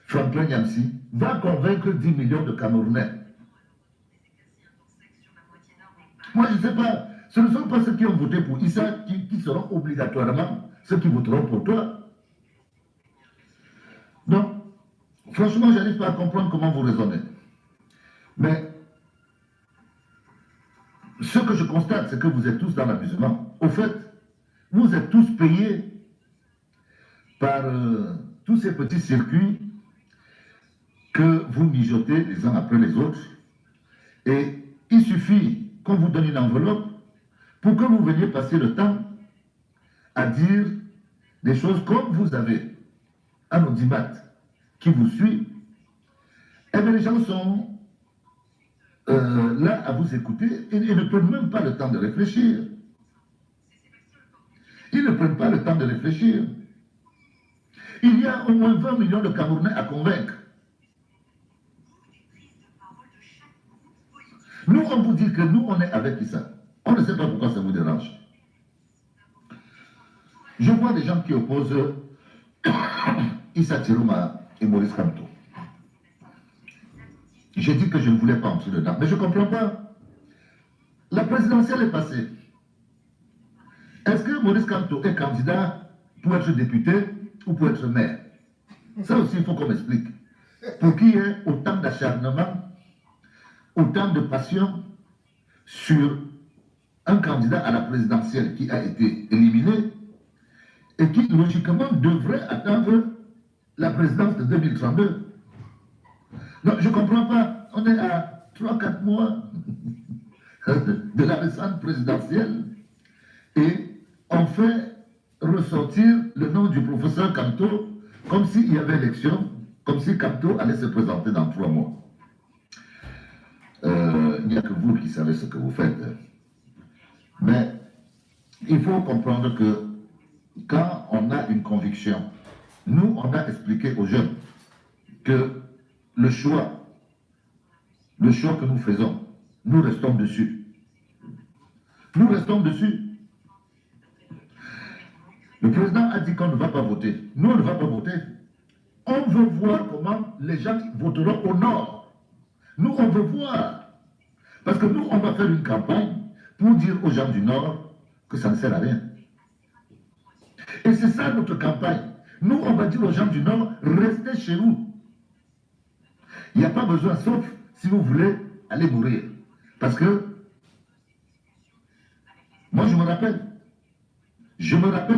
Speaker 6: Franklin Nyamsi va convaincre 10 millions de Camerounais. Moi, je ne sais pas. Ce ne sont pas ceux qui ont voté pour Issa qui seront obligatoirement ceux qui voteront pour toi. Donc, franchement, je n'arrive pas à comprendre comment vous raisonnez. Mais ce que je constate, c'est que vous êtes tous dans l'amusement. Au fait, vous êtes tous payés par tous ces petits circuits que vous mijotez les uns après les autres. Et il suffit qu'on vous donne une enveloppe pour que vous veniez passer le temps à dire des choses comme vous avez un audimat qui vous suit. Eh bien, les gens sont là à vous écouter et ne prennent même pas le temps de réfléchir. Ils ne prennent pas le temps de réfléchir. Il y a au moins 20 millions de Camerounais à convaincre. Nous, on vous dit que nous, on est avec Issa. On ne sait pas pourquoi ça vous dérange. Je vois des gens qui opposent Issa Chiroma et Maurice Kamto. J'ai dit que je ne voulais pas entrer dedans. Mais je ne comprends pas. La présidentielle est passée. Est-ce que Maurice Kamto est candidat pour être député ou pour être maire? Ça aussi, il faut qu'on m'explique. Pour qu'il y ait autant d'acharnement, autant de passion sur un candidat à la présidentielle qui a été éliminé et qui, logiquement, devrait attendre la présidence de 2032. Non, je ne comprends pas. On est à 3-4 mois de la récente présidentielle et on fait ressortir le nom du professeur Kamto comme s'il y avait élection, comme si Kamto allait se présenter dans 3 mois. Il n'y a que vous qui savez ce que vous faites. Mais il faut comprendre que quand on a une conviction, nous, on a expliqué aux jeunes que le choix que nous faisons, nous restons dessus. Nous restons dessus. Le président a dit qu'on ne va pas voter. Nous, on ne va pas voter. On veut voir comment les gens voteront au nord. Nous, on veut voir. Parce que nous, on va faire une campagne pour dire aux gens du nord que ça ne sert à rien. Et c'est ça notre campagne. Nous, on va dire aux gens du nord, restez chez vous. Il n'y a pas besoin, sauf si vous voulez aller mourir. Parce que, moi je me rappelle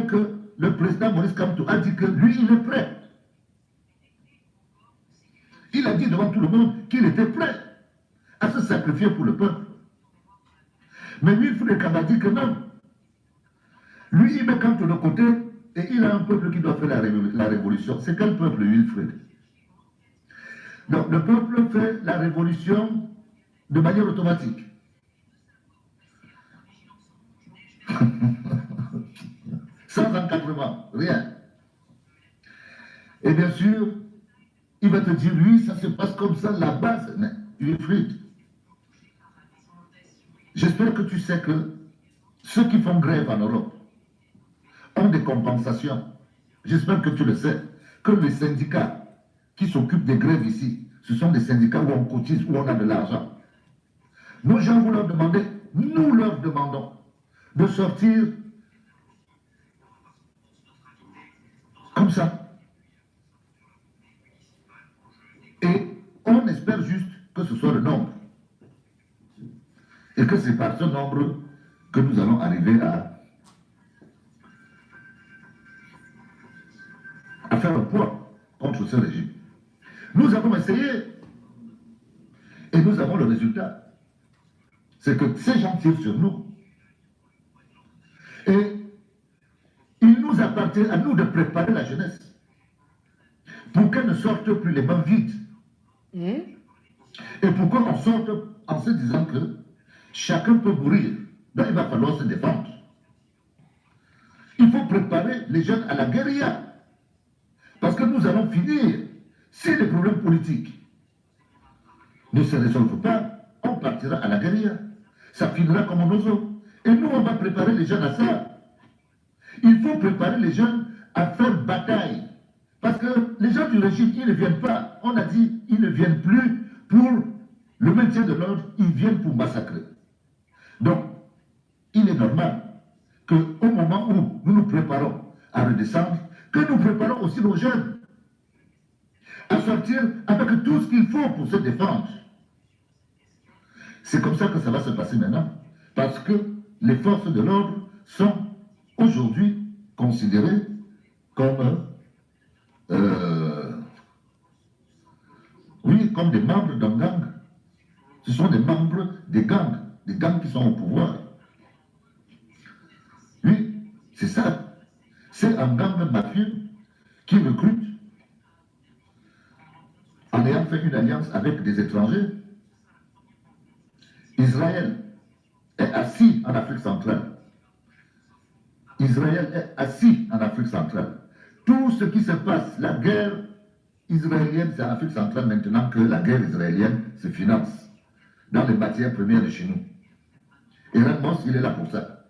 Speaker 6: que le président Maurice Kamto a dit que lui, il est prêt. Il a dit devant tout le monde qu'il était prêt à se sacrifier pour le peuple. Mais lui, Wilfried Ekanga dit que non. Lui, il met Kamto de côté et il a un peuple qui doit faire la révolution. C'est quel peuple, Wilfried? Donc, le peuple fait la révolution de manière automatique. Sans encadrement, rien. Et bien sûr, il va te dire, oui, ça se passe comme ça, la base. Mais, Wilfried, j'espère que tu sais que ceux qui font grève en Europe ont des compensations. J'espère que tu le sais, que les syndicats qui s'occupent des grèves ici, ce sont des syndicats où on cotise, où on a de l'argent. Nos gens, vous leur demandez, nous leur demandons de sortir comme ça. Et on espère juste que ce soit le nombre. Et que c'est par ce nombre que nous allons arriver essayé. Et nous avons le résultat. C'est que ces gens tirent sur nous. Et il nous appartient à nous de préparer la jeunesse pour qu'elle ne sorte plus les mains vides. Et pour qu'on sorte en se disant que chacun peut mourir. Donc il va falloir se défendre. Il faut préparer les jeunes à la guérilla. Parce que nous allons finir, si les problèmes politiques ne se résolvent pas, on partira à la guérilla. Ça finira comme un oiseau. Et nous, on va préparer les jeunes à ça. Il faut préparer les jeunes à faire bataille. Parce que les gens du régime, ils ne viennent pas. On a dit, ils ne viennent plus pour le maintien de l'ordre, ils viennent pour massacrer. Donc, il est normal qu'au moment où nous nous préparons à redescendre, que nous préparons aussi nos jeunes à sortir avec tout ce qu'il faut pour se défendre. C'est comme ça que ça va se passer maintenant. Parce que les forces de l'ordre sont aujourd'hui considérées comme, oui, comme des membres d'un gang. Ce sont des membres des gangs qui sont au pouvoir. Oui, c'est ça. C'est un gang mafieux qui recrute en ayant fait une alliance avec des étrangers. Israël est assis en Afrique centrale. Israël est assis en Afrique centrale. Tout ce qui se passe, la guerre israélienne, c'est en Afrique centrale maintenant que la guerre israélienne se finance dans les matières premières de chez nous. Et Ramos, il est là pour ça.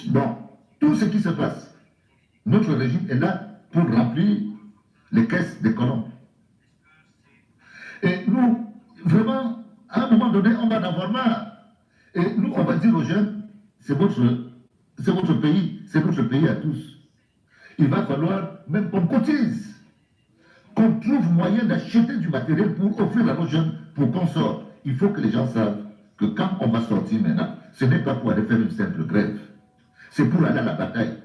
Speaker 6: Donc, tout ce qui se passe, notre régime est là pour remplir les caisses des colons. Et nous, vraiment, à un moment donné, on va en avoir marre. Et nous, on va dire aux jeunes, c'est votre pays, c'est notre pays à tous. Il va falloir même qu'on cotise, qu'on trouve moyen d'acheter du matériel pour offrir à nos jeunes pour qu'on sorte. Il faut que les gens savent que quand on va sortir maintenant, ce n'est pas pour aller faire une simple grève. C'est pour aller à la bataille.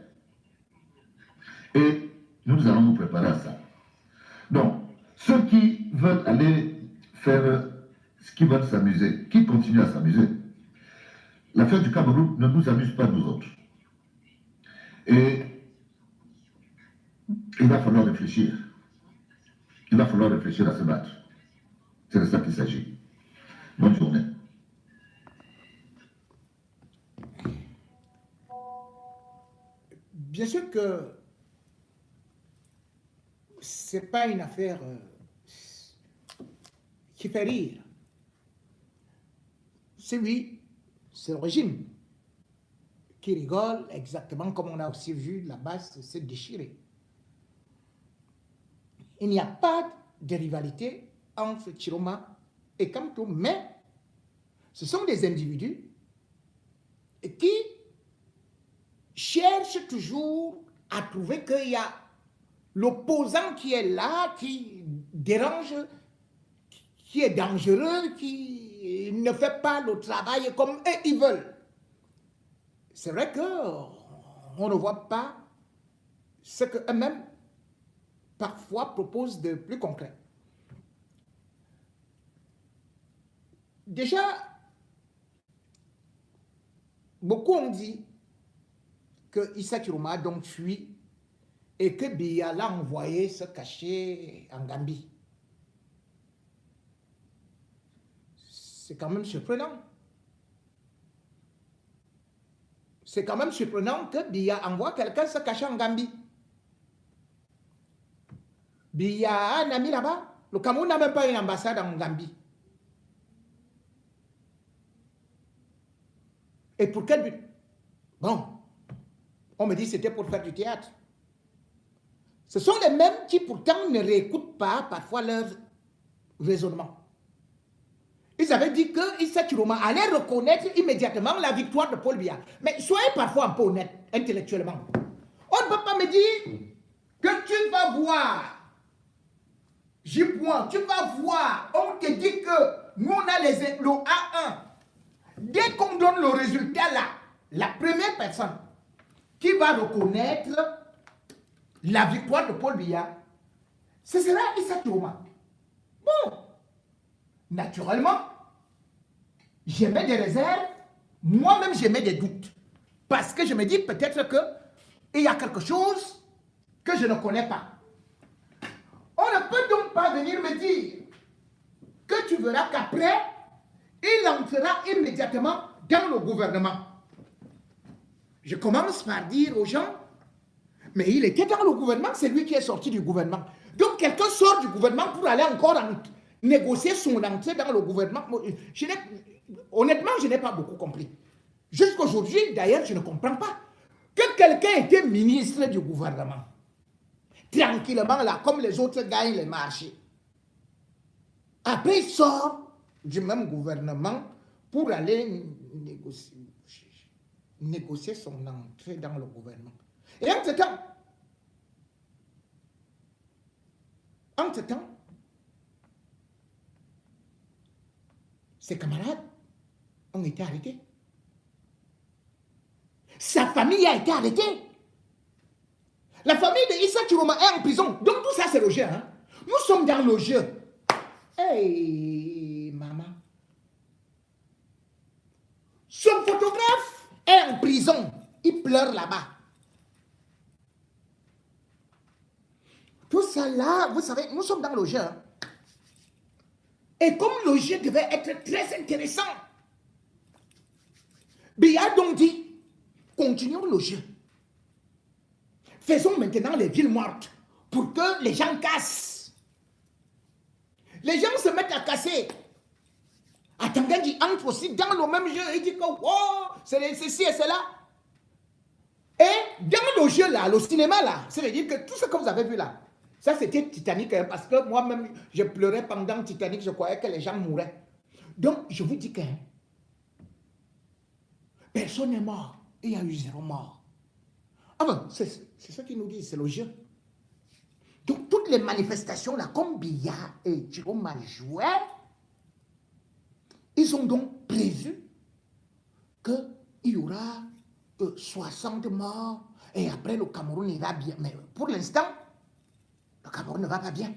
Speaker 6: Et nous allons nous préparer à ça. Donc, ceux qui veulent aller faire, qui veulent s'amuser, qui continuent à s'amuser, l'affaire du Cameroun ne nous amuse pas, nous autres. Et il va falloir réfléchir. Il va falloir réfléchir à se battre. C'est de ça qu'il s'agit. Bonne journée.
Speaker 1: Bien sûr que ce n'est pas une affaire qui fait rire. C'est oui, c'est le régime qui rigole, exactement comme on a aussi vu la base se déchirer. Il n'y a pas de rivalité entre Chiroma et Kamto, mais ce sont des individus qui cherchent toujours à trouver qu'il y a l'opposant qui est là, qui dérange, qui est dangereux, qui ne fait pas le travail comme eux ils veulent. C'est vrai qu'on ne voit pas ce qu'eux-mêmes parfois proposent de plus concret. Déjà, beaucoup ont dit que Issa Chiroma a donc fui et que Biya l'a envoyé se cacher en Gambie. C'est quand même surprenant. C'est quand même surprenant que Biya envoie quelqu'un se cacher en Gambie. Biya a un ami là-bas. Le Cameroun n'a même pas une ambassade en Gambie. Et pour quel but? Bon, on me dit que c'était pour faire du théâtre. Ce sont les mêmes qui pourtant ne réécoutent pas parfois leur raisonnement. Ils avaient dit que Issa Chiroma allait reconnaître immédiatement la victoire de Paul Biya. Mais soyez parfois un peu honnête intellectuellement. On ne peut pas me dire que tu vas voir, tu vas voir, on te dit que nous on a le A1. Dès qu'on donne le résultat là, la première personne qui va reconnaître la victoire de Paul Biya, ce sera Issa Chiroma. Bon, naturellement, j'émets des réserves, moi-même j'émets des doutes. Parce que je me dis peut-être qu'il y a quelque chose que je ne connais pas. On ne peut donc pas venir me dire que tu verras qu'après, il entrera immédiatement dans le gouvernement. Je commence par dire aux gens, mais il était dans le gouvernement, c'est lui qui est sorti du gouvernement. Donc quelqu'un sort du gouvernement pour aller encore négocier son entrée dans le gouvernement. Honnêtement, je n'ai pas beaucoup compris. Jusqu'aujourd'hui, d'ailleurs, je ne comprends pas que quelqu'un était ministre du gouvernement. Tranquillement, là, comme les autres gagnent les marchés. Après, il sort du même gouvernement pour aller négocier son entrée dans le gouvernement. Et entre-temps, ses camarades ont été arrêtés. Sa famille a été arrêtée. La famille de Issa Chiroma est en prison. Donc tout ça, c'est le jeu. Hein? Nous sommes dans le jeu. Hey, maman. Son photographe est en prison. Il pleure là-bas. Tout ça là, vous savez, nous sommes dans le jeu. Hein? Et comme le jeu devait être très intéressant, Biya donc dit, continuons le jeu. Faisons maintenant les villes mortes pour que les gens cassent. Les gens se mettent à casser. Atangandji entre aussi dans le même jeu et dit que oh, c'est ceci et cela. Et dans le jeu là, le cinéma là, ça veut dire que tout ce que vous avez vu là, ça c'était Titanic, hein, parce que moi-même je pleurais pendant Titanic, je croyais que les gens mouraient. Donc je vous dis que personne n'est mort, il y a eu 0 mort. Ah ben, c'est ce qu'ils nous disent, c'est le jeu. Donc toutes les manifestations là, comme Biya et Chiroma jouaient, ils ont donc prévu qu'il y aura 60 morts et après le Cameroun ira bien. Mais pour l'instant, le Cameroun ne va pas bien.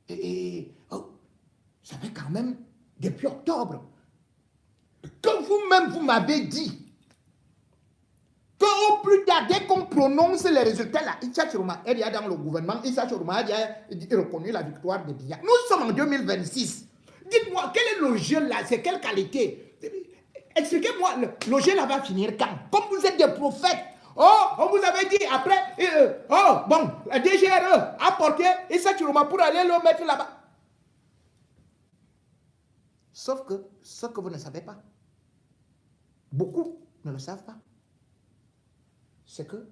Speaker 1: Ça fait quand même depuis octobre que vous-même vous m'avez dit qu'au plus tard, dès qu'on prononce les résultats là, Issa Chiroma est dans le gouvernement, Issa Chiroma a reconnu la victoire de Biya. Nous sommes en 2026. Dites-moi, quel est le jeu là? C'est quelle qualité? Expliquez-moi, le jeu là va finir quand? Comme vous êtes des prophètes. Oh, on vous avait dit après, bon, la DGRE a porté Issa Chiroma pour aller le mettre là-bas. Sauf que ce que vous ne savez pas, beaucoup ne le savent pas, c'est que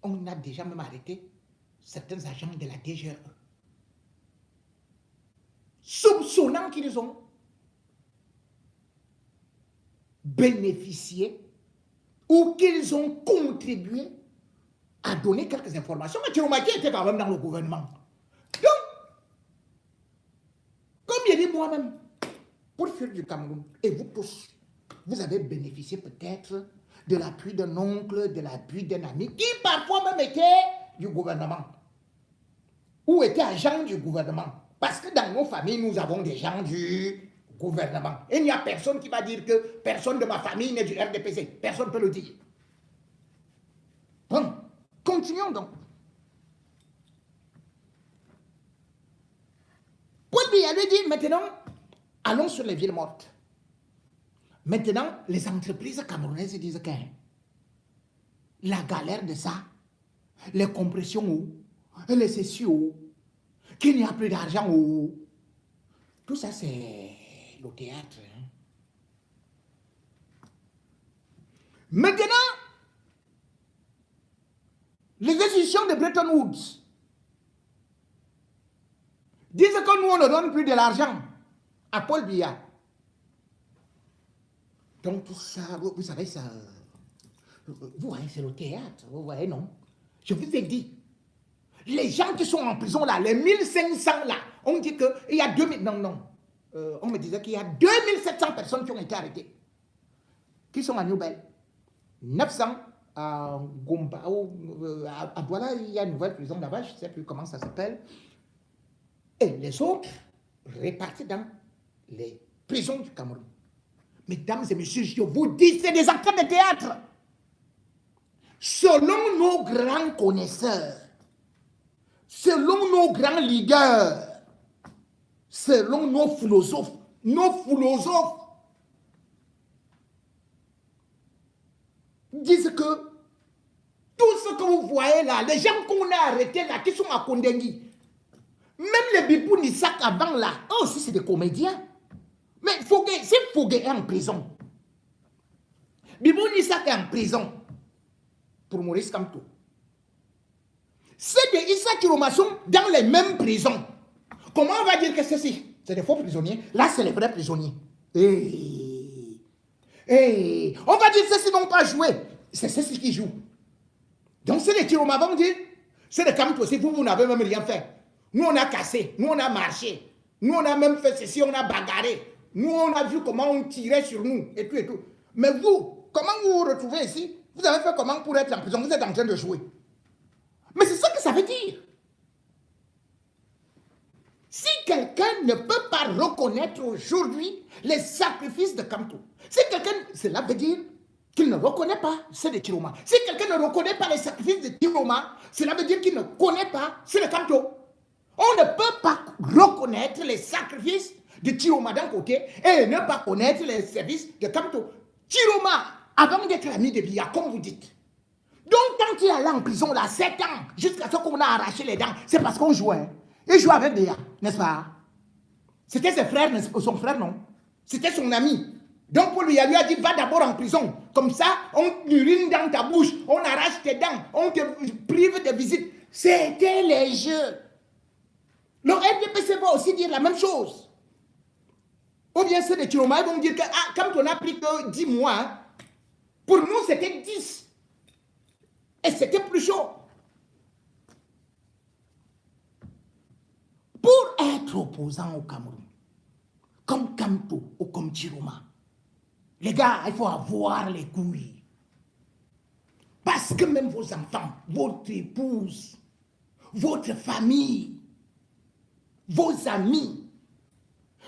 Speaker 1: on a déjà même arrêté certains agents de la DGRE, soupçonnant qu'ils ont bénéficié ou qu'ils ont contribué à donner quelques informations. Mais Chiroma était quand même dans le gouvernement. Donc, comme j'ai dit moi-même, pour fuir du Cameroun, et vous tous, vous avez bénéficié peut-être de l'appui d'un oncle, de l'appui d'un ami, qui parfois même était du gouvernement, ou était agent du gouvernement. Parce que dans nos familles, nous avons des gens du gouvernement. Et il n'y a personne qui va dire que personne de ma famille n'est du RDPC. Personne ne peut le dire. Bon, continuons donc. Paul Biya lui dit maintenant, allons sur les villes mortes. Maintenant, les entreprises camerounaises disent que la galère de ça, les compressions, les sessions, qu'il n'y a plus d'argent, tout ça c'est le théâtre. Hein. Maintenant, les institutions de Bretton Woods disent que nous on ne donne plus de l'argent à Paul Biya. Donc tout ça, vous savez ça, vous voyez c'est le théâtre, vous voyez non? Je vous ai dit, les gens qui sont en prison là, les 1500 là, on dit qu'il y a 2000, on me disait qu'il y a 2700 personnes qui ont été arrêtées, qui sont à New Bell, 900 à Gomba, à Douala, il y a une nouvelle prison là-bas, je ne sais plus comment ça s'appelle. Et les autres répartis dans les prisons du Cameroun. Mesdames et messieurs, je vous dis, c'est des acteurs de théâtre. Selon nos grands connaisseurs, selon nos grands leaders, selon nos philosophes disent que tout ce que vous voyez là, les gens qu'on a arrêtés là, qui sont à Kondengui, même les Bibou Nissak avant là, eux aussi c'est des comédiens. Mais c'est Fogué est en prison. Bibou Nissak est en prison pour Maurice Kamto. C'est des Issa Chiroma sont dans les mêmes prisons. Comment on va dire que ceci? C'est des faux prisonniers. Là, c'est les vrais prisonniers. On va dire ceux-ci n'ont pas joué. C'est ceux-ci qui jouent. Donc, c'est les Chiroma vont dire, c'est les Kamto aussi, vous n'avez même rien fait. Nous, on a cassé, nous, on a marché. Nous, on a même fait ceci, on a bagarré. Nous, on a vu comment on tirait sur nous, et tout, et tout. Mais vous, comment vous vous retrouvez ici? Vous avez fait comment pour être en prison? Vous êtes en train de jouer. Mais c'est ça que ça veut dire. Si quelqu'un ne peut pas reconnaître aujourd'hui les sacrifices de Kamto, si quelqu'un, cela veut dire qu'il ne reconnaît pas, c'est de Chiroma. Si quelqu'un ne reconnaît pas les sacrifices de Chiroma, cela veut dire qu'il ne connaît pas, c'est de Kamto. On ne peut pas reconnaître les sacrifices de Chiroma d'un côté et ne pas connaître les services de Kamto. Chiroma, avant d'être l'ami de Biya, comme vous dites. Donc, quand il est allé en prison, là, 7 ans, jusqu'à ce qu'on a arraché les dents, c'est parce qu'on jouait. Il jouait avec Biya, n'est-ce pas? C'était ses frères, son frère, non? C'était son ami. Donc, Paul Biya lui a dit, va d'abord en prison. Comme ça, on urine dans ta bouche, on arrache tes dents, on te prive de visite. C'était les jeux. Le RDPC va aussi dire la même chose. Ou bien c'est des Chiroma, ils vont dire que quand on a pris que 10 mois, hein, pour nous c'était 10. Et c'était plus chaud. Pour être opposant au Cameroun, comme Kamto ou comme Chiroma, les gars, il faut avoir les couilles. Parce que même vos enfants, votre épouse, votre famille, vos amis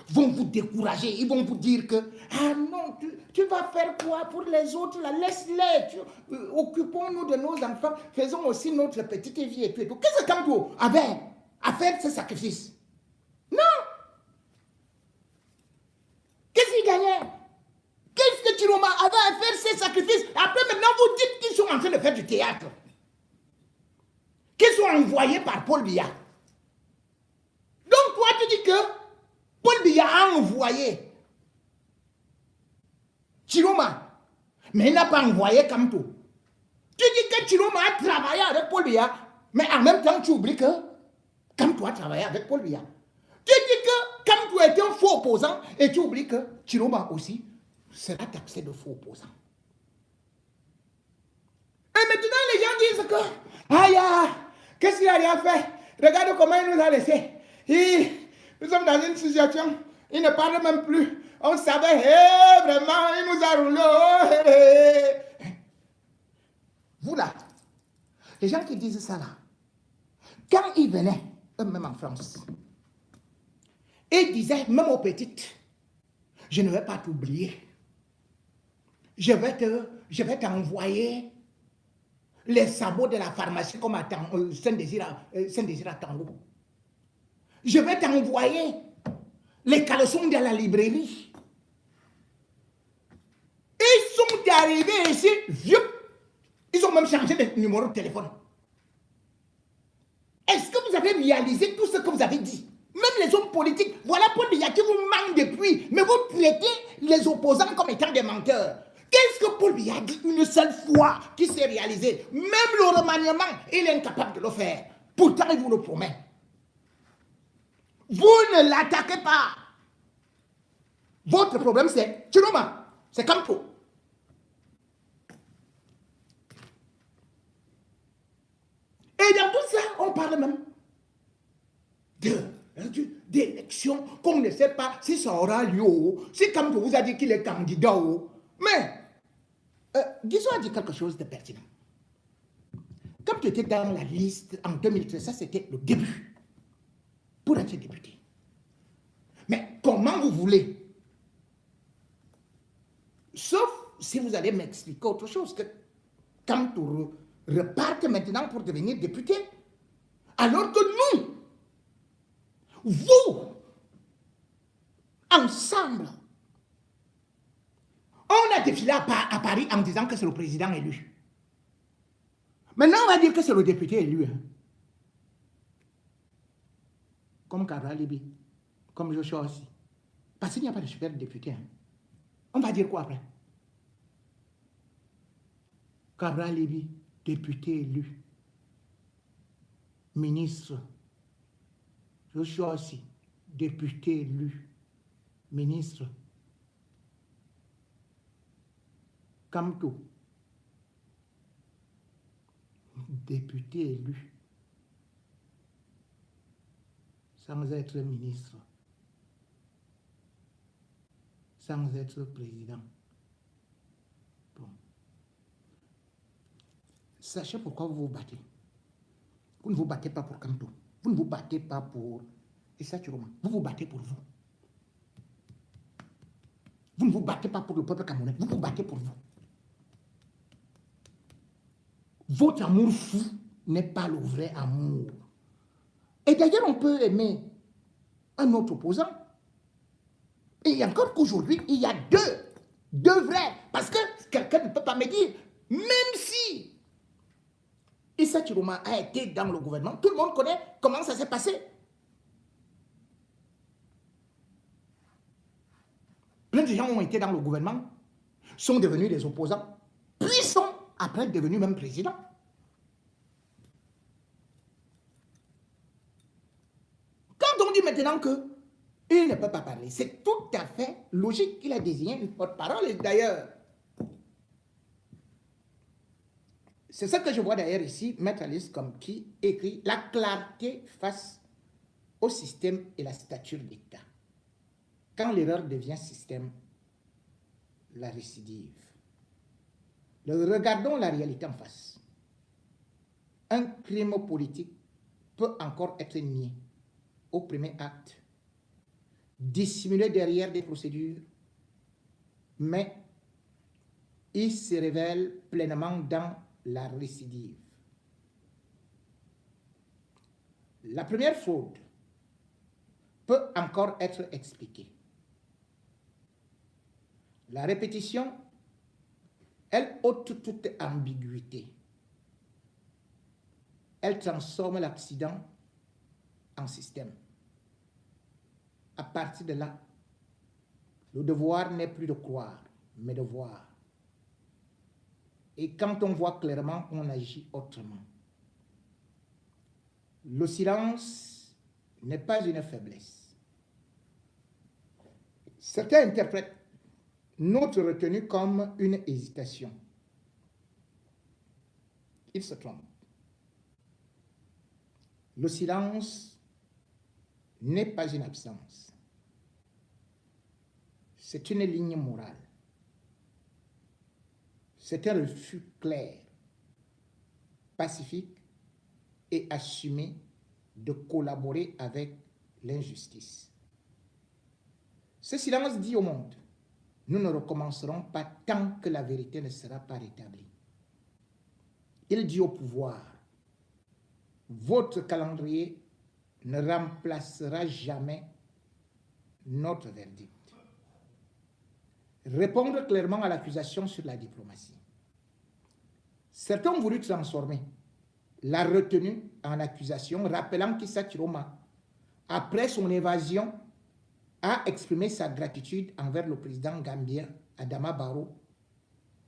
Speaker 1: vont vous décourager. Ils vont vous dire que, ah non, tu vas faire quoi pour les autres là? Laisse-les. Occupons-nous de nos enfants. Faisons aussi notre petite vie et tout. Qu'est-ce que Kamto avait à faire ce sacrifice? Non. Qu'est-ce qu'il gagnait? Qu'est-ce que Chiroma avait à faire ces sacrifices? Après, maintenant, vous dites qu'ils sont en train de faire du théâtre. Qu'ils sont envoyés par Paul Biya. Donc, toi, tu dis que Paul Biya a envoyé Chiroma, mais il n'a pas envoyé Kamto. Tu dis que Chiroma a travaillé avec Paul Biya, mais en même temps, tu oublies que Kamto a travaillé avec Paul Biya. Tu dis que Kamto est un faux opposant, et tu oublies que Chiroma aussi sera taxé de faux opposant. Et maintenant, les gens disent que, aïe, qu'est-ce qu'il a rien fait? Regarde comment il nous a laissé. Nous sommes dans une situation, il ne parle même plus. On savait, vraiment, il nous a roulé. Vous là, les gens qui disent ça là, quand ils venaient, eux-mêmes en France, ils disaient, même aux petites, je ne vais pas t'oublier. Je vais t'envoyer les sabots de la pharmacie comme à Saint-Désir à Tango. Je vais t'envoyer les caleçons de la librairie. Ils sont arrivés ici, vieux. Ils ont même changé de numéro de téléphone. Est-ce que vous avez réalisé tout ce que vous avez dit? Même les hommes politiques, voilà Paul Biya qui vous manque depuis, mais vous traitez les opposants comme étant des menteurs. Qu'est-ce que Paul Biya dit une seule fois qui s'est réalisé? Même le remaniement, il est incapable de le faire. Pourtant, il vous le promet. Vous ne l'attaquez pas. Votre problème, c'est Chiroma, c'est Kamto. Et dans tout ça, on parle même d'élections qu'on ne sait pas si ça aura lieu. Si Kamto vous a dit qu'il est candidat. Mais, Guizou a dit quelque chose de pertinent. Quand tu étais dans la liste en 2013, ça c'était le début pour être député. Mais comment vous voulez? Sauf si vous allez m'expliquer autre chose, que quand vous repartez maintenant pour devenir député, alors que nous, vous, ensemble, on a défilé à Paris en disant que c'est le président élu. Maintenant, on va dire que c'est le député élu. Hein. Comme Cabral Libi, comme Joshua aussi. Parce qu'il n'y a pas de super député. Hein. On va dire quoi après? Cabral Libi, député élu. Ministre. Joshua aussi, député élu. Ministre. Kamto, député élu, sans être ministre, sans être président. Bon. Sachez pourquoi vous vous battez. Vous ne vous battez pas pour Kamto. Vous ne vous battez pas pour Issa Chiroma. Vous vous battez pour vous. Vous ne vous battez pas pour le peuple camerounais. Vous vous battez pour vous. Votre amour fou n'est pas le vrai amour. Et d'ailleurs, on peut aimer un autre opposant. Et encore qu'aujourd'hui, il y a deux vrais. Parce que quelqu'un ne peut pas me dire, même si Issa Chiroma a été dans le gouvernement, tout le monde connaît comment ça s'est passé. Plein de gens ont été dans le gouvernement, sont devenus des opposants, puis sont après devenus même présidents. Quand on dit maintenant qu'il ne peut pas parler, c'est tout à fait logique. Il a désigné une porte-parole. Et d'ailleurs, c'est ça que je vois d'ailleurs ici, Maître Alice comme qui écrit « La clarté face au système et la stature d'État. Quand l'erreur devient système, la récidive. » Regardons la réalité en face. Un crime politique peut encore être nié au premier acte, dissimulé derrière des procédures, mais il se révèle pleinement dans la récidive. La première faute peut encore être expliquée. La répétition, elle ôte toute ambiguïté. Elle transforme l'accident en système. À partir de là, le devoir n'est plus de croire, mais de voir. Et quand on voit clairement, on agit autrement. Le silence n'est pas une faiblesse. Certains interprètent notre retenue comme une hésitation. Ils se trompent. Le silence n'est pas une absence. C'est une ligne morale. C'est un refus clair, pacifique et assumé de collaborer avec l'injustice. Ce silence dit au monde, nous ne recommencerons pas tant que la vérité ne sera pas rétablie. Il dit au pouvoir, votre calendrier ne remplacera jamais notre verdict. Répondre clairement à l'accusation sur la diplomatie. Certains ont voulu transformer la retenue en accusation, rappelant qu'Issa Chiroma, après son évasion, a exprimé sa gratitude envers le président gambien Adama Barrow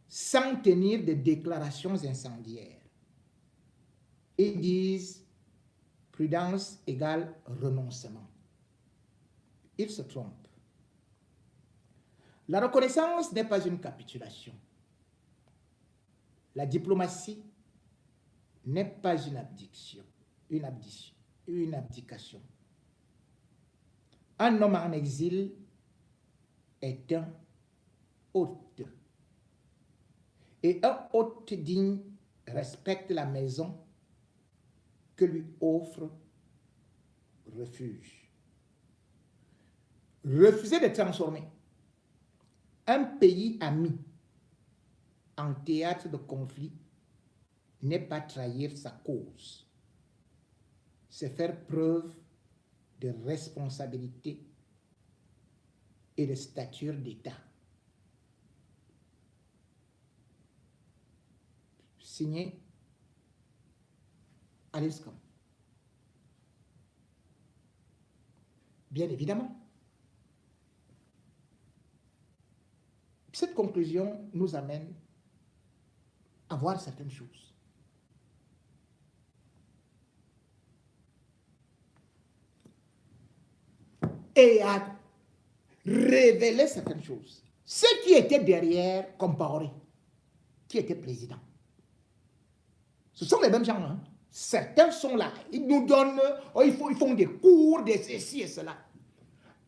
Speaker 1: sans tenir de déclarations incendiaires. Ils disent prudence égale renoncement. Ils se trompent. La reconnaissance n'est pas une capitulation. La diplomatie n'est pas une abdication. Un homme en exil est un hôte. Et un hôte digne respecte la maison que lui offre refuge. Refuser de transformer un pays ami en théâtre de conflit n'est pas trahir sa cause. C'est faire preuve de responsabilité et de stature d'État. Signé Alice Kam. Bien évidemment. Cette conclusion nous amène à voir certaines choses. Et à révéler certaines choses. Ceux qui étaient derrière Compaoré, qui était président, ce sont les mêmes gens. Hein? Certains sont là. Ils nous donnent, ils font des cours, des ceci et cela.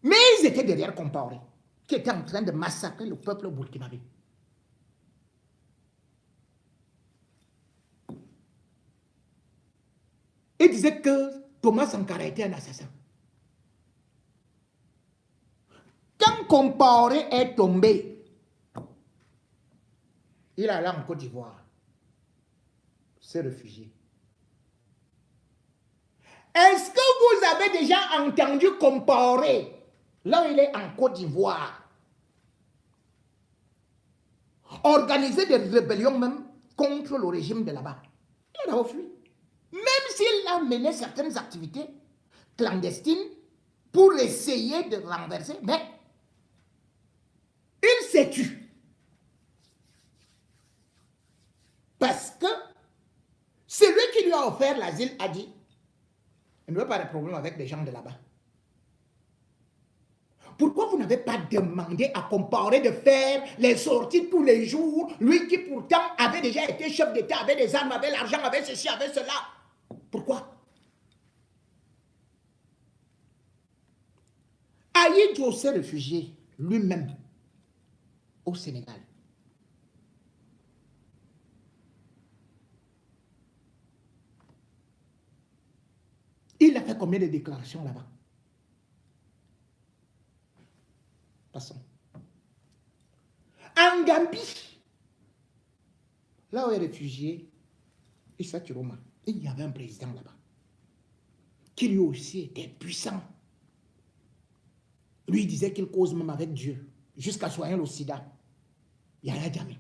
Speaker 1: Mais ils étaient derrière Compaoré, qui était en train de massacrer le peuple burkinabé. Ils disaient que Thomas Sankara était un assassin. Quand Compaoré est tombé, il est allé en Côte d'Ivoire, s'est réfugié. Est-ce que vous avez déjà entendu Compaoré, là où il est en Côte d'Ivoire, organiser des rébellions même contre le régime de là-bas? Il a fui. Même s'il a mené certaines activités clandestines pour essayer de renverser, mais il s'est tué. Parce que celui qui lui a offert l'asile a dit, il ne veut pas de problème avec les gens de là-bas. Pourquoi vous n'avez pas demandé à Compaoré de faire les sorties tous les jours, lui qui pourtant avait déjà été chef d'État, avait des armes, avait l'argent, avait ceci, avait cela? Pourquoi? Ahidjo s'est réfugié lui-même au Sénégal. Il a fait combien de déclarations là-bas? Passons. En Gambie, là où est réfugié Issa Chiroma, il y avait un président là-bas qui lui aussi était puissant. Lui il disait qu'il cause même avec Dieu jusqu'à soigner le sida. Yaya Jammeh.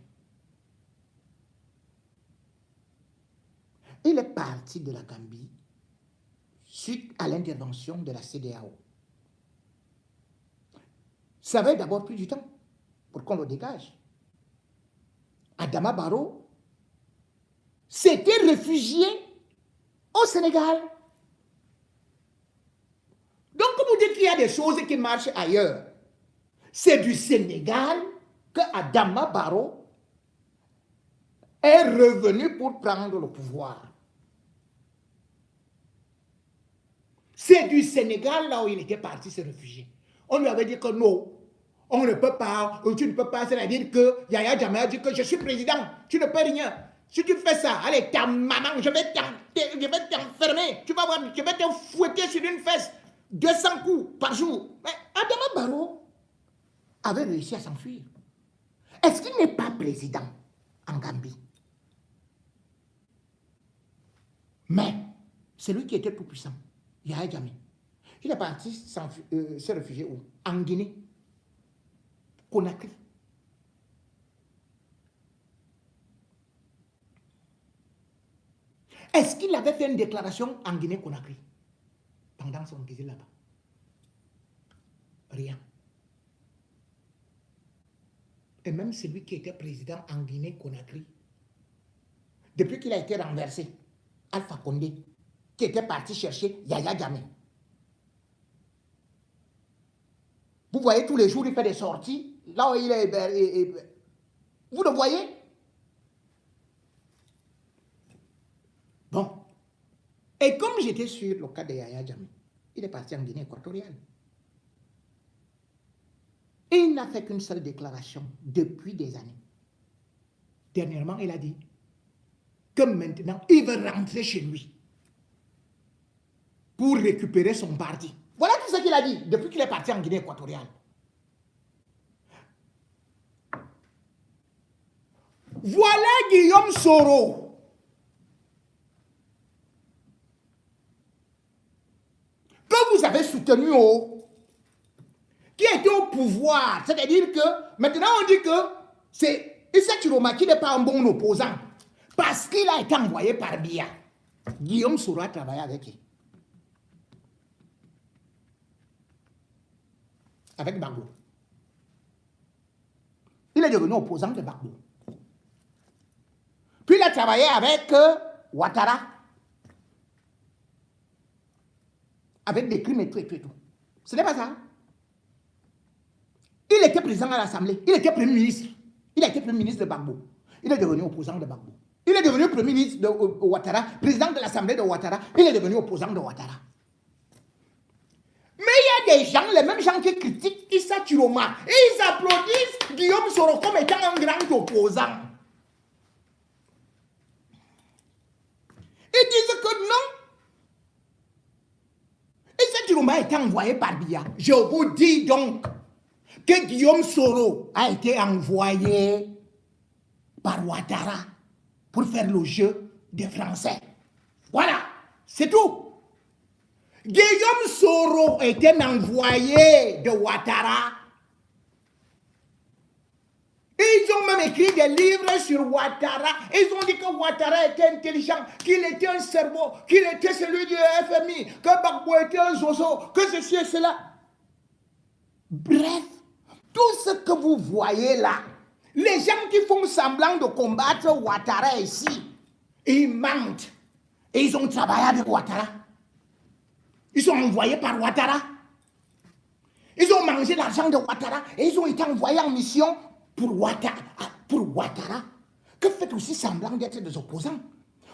Speaker 1: Il est parti de la Gambie suite à l'intervention de la CEDEAO. Ça avait d'abord pris du temps pour qu'on le dégage. Adama Barrow s'était réfugié au Sénégal. Donc, comme vous dites qu'il y a des choses qui marchent ailleurs, c'est du Sénégal que Adama Barrow est revenu pour prendre le pouvoir. C'est du Sénégal là où il était parti se réfugier. On lui avait dit que non, on ne peut pas, tu ne peux pas, c'est-à-dire que Yaya Jammeh a dit que je suis président, tu ne peux rien. Si tu fais ça, allez, ta maman, je vais t'enfermer, tu vas voir, je vais te fouetter sur une fesse, 200 coups par jour. Mais Adama Barrow avait réussi à s'enfuir. Est-ce qu'il n'est pas président en Gambie? Mais c'est lui qui était tout puissant, Yaya Jammeh. Il est parti se réfugier où? En Guinée, Conakry. Est-ce qu'il avait fait une déclaration en Guinée-Conakry pendant son exil là-bas? Rien. Et même celui qui était président en Guinée-Conakry, depuis qu'il a été renversé, Alpha Condé, qui était parti chercher Yaya Jammeh. Vous voyez, tous les jours, il fait des sorties. Là où il est... Vous le voyez? Bon. Et comme j'étais sur le cas de Yaya Jammeh, il est parti en Guinée équatoriale. Et il n'a fait qu'une seule déclaration depuis des années. Dernièrement, il a dit que maintenant, il veut rentrer chez lui. pour récupérer son parti. Voilà tout ce qu'il a dit depuis qu'il est parti en Guinée équatoriale. Voilà Guillaume Soro. Que vous avez soutenu qui était au pouvoir. C'est-à-dire que maintenant on dit que c'est Issa Chiroma qui n'est pas un bon opposant parce qu'il a été envoyé par Biya. Guillaume Soro a travaillé avec qui? Avec Gbagbo. Il est devenu opposant de Gbagbo. Puis il a travaillé avec Ouattara. Avec des crimes et tout. Ce n'est pas ça. Il était président à l'Assemblée. Il était premier ministre. Il a été premier ministre de Gbagbo. Il est devenu opposant de Gbagbo. Il est devenu premier ministre de Ouattara, président de l'Assemblée de Ouattara. Il est devenu opposant de Ouattara. Mais il y a des gens, les mêmes gens qui critiquent Issa Chiroma, et ils applaudissent Guillaume Soro comme étant un grand opposant. Ils disent que non. Issa Chiroma a été envoyé par Biya. Je vous dis donc que Guillaume Soro a été envoyé par Ouattara pour faire le jeu des Français. Voilà, c'est tout. Guillaume Soro était envoyé de Ouattara. Ils ont même écrit des livres sur Ouattara. Ils ont dit que Ouattara était intelligent, qu'il était un cerveau, qu'il était celui du FMI, que Gbagbo était un zozo, que ceci et cela. Bref, tout ce que vous voyez là, les gens qui font semblant de combattre Ouattara ici, ils mentent. Et ils ont travaillé avec Ouattara. Ils sont envoyés par Ouattara. Ils ont mangé l'argent de Ouattara et ils ont été envoyés en mission pour Ouattara. Que fait aussi semblant d'être des opposants.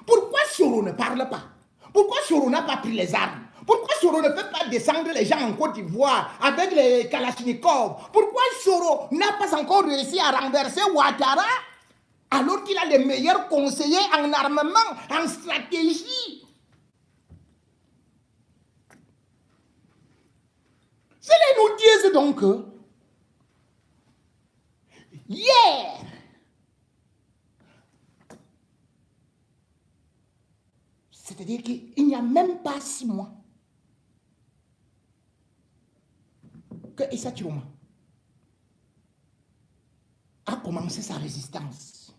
Speaker 1: Pourquoi Soro ne parle pas? Pourquoi Soro n'a pas pris les armes? Pourquoi Soro ne fait pas descendre les gens en Côte d'Ivoire avec les Kalachnikov? Pourquoi Soro n'a pas encore réussi à renverser Ouattara alors qu'il a les meilleurs conseillers en armement, en stratégie? C'est les nous disent donc que hier, c'est-à-dire qu'il n'y a même pas 6 mois que Issa Chiroma a commencé sa résistance.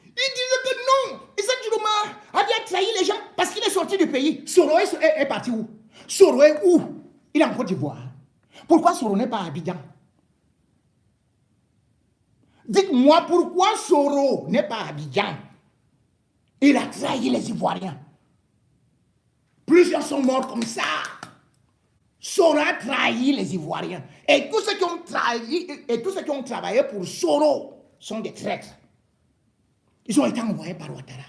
Speaker 1: Ils disent que non, Issa Chiroma a bien trahi les gens parce qu'il est sorti du pays. Soro est parti où? Soro est où? Il est en Côte d'Ivoire. Pourquoi Soro n'est pas à Abidjan? Dites-moi pourquoi Soro n'est pas à Abidjan. Il a trahi les Ivoiriens. Plusieurs sont morts comme ça. Soro a trahi les Ivoiriens. Et tous ceux qui ont trahi, et tous ceux qui ont travaillé pour Soro sont des traîtres. Ils ont été envoyés par Ouattara.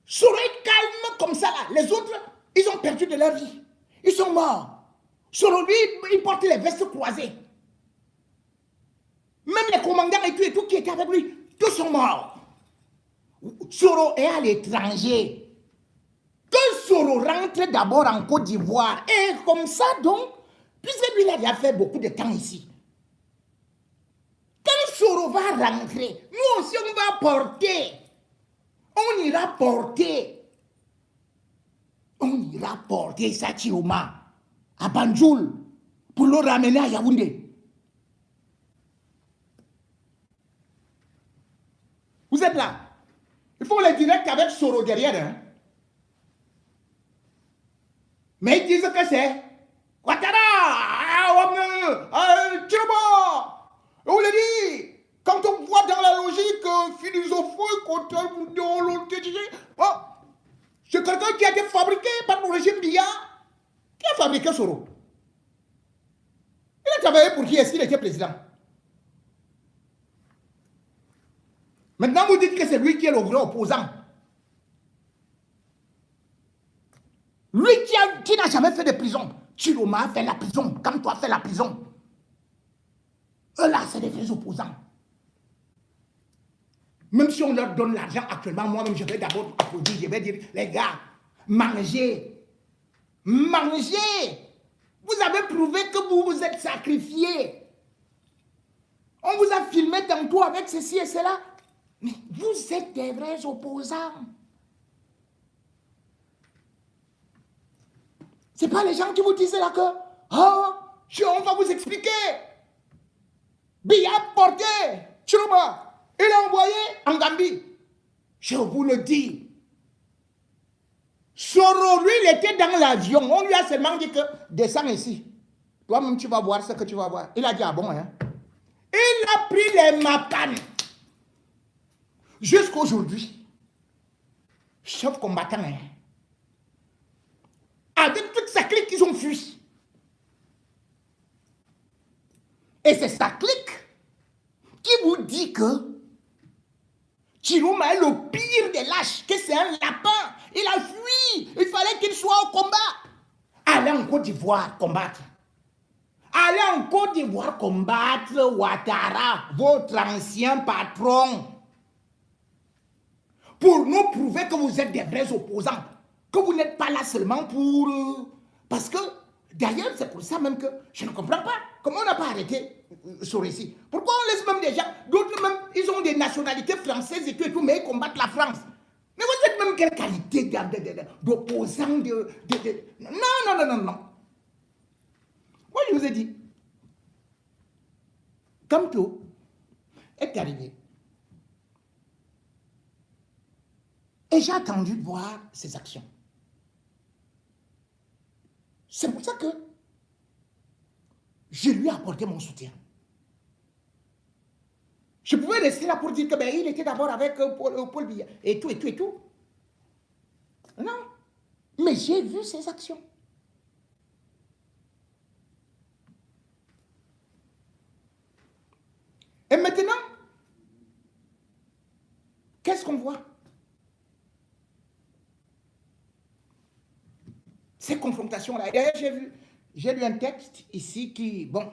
Speaker 1: Soro est calme comme ça là. Les autres, ils ont perdu de leur vie. Ils sont morts. Soro, lui, il porte les vestes croisées. Même les commandants et tout qui étaient avec lui, tous sont morts. Soro est à l'étranger. Que Soro rentre d'abord en Côte d'Ivoire. Et comme ça, donc, puisque lui, il a déjà fait beaucoup de temps ici. Quand Soro va rentrer, nous aussi, on va porter. On ira porter. On ira porter Issa Chiroma à Banjul pour le ramener à Yaoundé. Vous êtes là. Il faut les directs avec Soro derrière. Hein? Mais ils disent que c'est Ouattara, Chiroma. On le dit. Quand on voit dans la logique philosophique, c'est quelqu'un qui a été fabriqué par le régime Biya. Qui a fabriqué Soro? Il a travaillé pour qui? Est-ce qu'il était président? Maintenant, vous dites que c'est lui qui est le vrai opposant. Lui qui n'a jamais fait de prison. Chiroma a fait la prison. Comme toi, fait la prison. Eux là, c'est des vrais opposants. Même si on leur donne l'argent actuellement, moi-même, je vais d'abord applaudir. Je vais dire, les gars, Mangez. Mangez. Vous avez prouvé que vous vous êtes sacrifié. On vous a filmé tantôt avec ceci et cela. Mais vous êtes des vrais opposants. Ce n'est pas les gens qui vous disent là que, oh, on va vous expliquer. Biya porté, Chiroma, il est envoyé en Gambie. Je vous le dis. Soro, lui, il était dans l'avion. On lui a seulement dit que descends ici. Toi-même, tu vas voir ce que tu vas voir. Il a dit, ah bon, hein? Il a pris les mapanes. Jusqu'aujourd'hui. Chef combattant, hein? Avec toute sa clique, ils ont fui. Et c'est sa clique qui vous dit que Chiroma est le pire des lâches, que c'est un lapin. Il a fui. Il fallait qu'il soit au combat. Allez en Côte d'Ivoire combattre. Allez en Côte d'Ivoire combattre Ouattara, votre ancien patron. Pour nous prouver que vous êtes des vrais opposants. Que vous n'êtes pas là seulement pour... Parce que, d'ailleurs, c'est pour ça même que je ne comprends pas. Comment on n'a pas arrêté ce récit? Pourquoi on laisse même des gens, d'autres même, ils ont des nationalités françaises et tout, mais ils combattent la France. Mais vous êtes même quelle qualité d'opposant Non. Moi, je vous ai dit, Kamto est arrivé. Et j'ai attendu de voir ses actions. C'est pour ça que je lui ai apporté mon soutien. Je pouvais rester là pour dire que il était d'abord avec Paul Biya et tout. Non. Mais j'ai vu ses actions. Et maintenant, qu'est-ce qu'on voit? Ces confrontations-là. D'ailleurs, j'ai lu un texte ici qui, bon,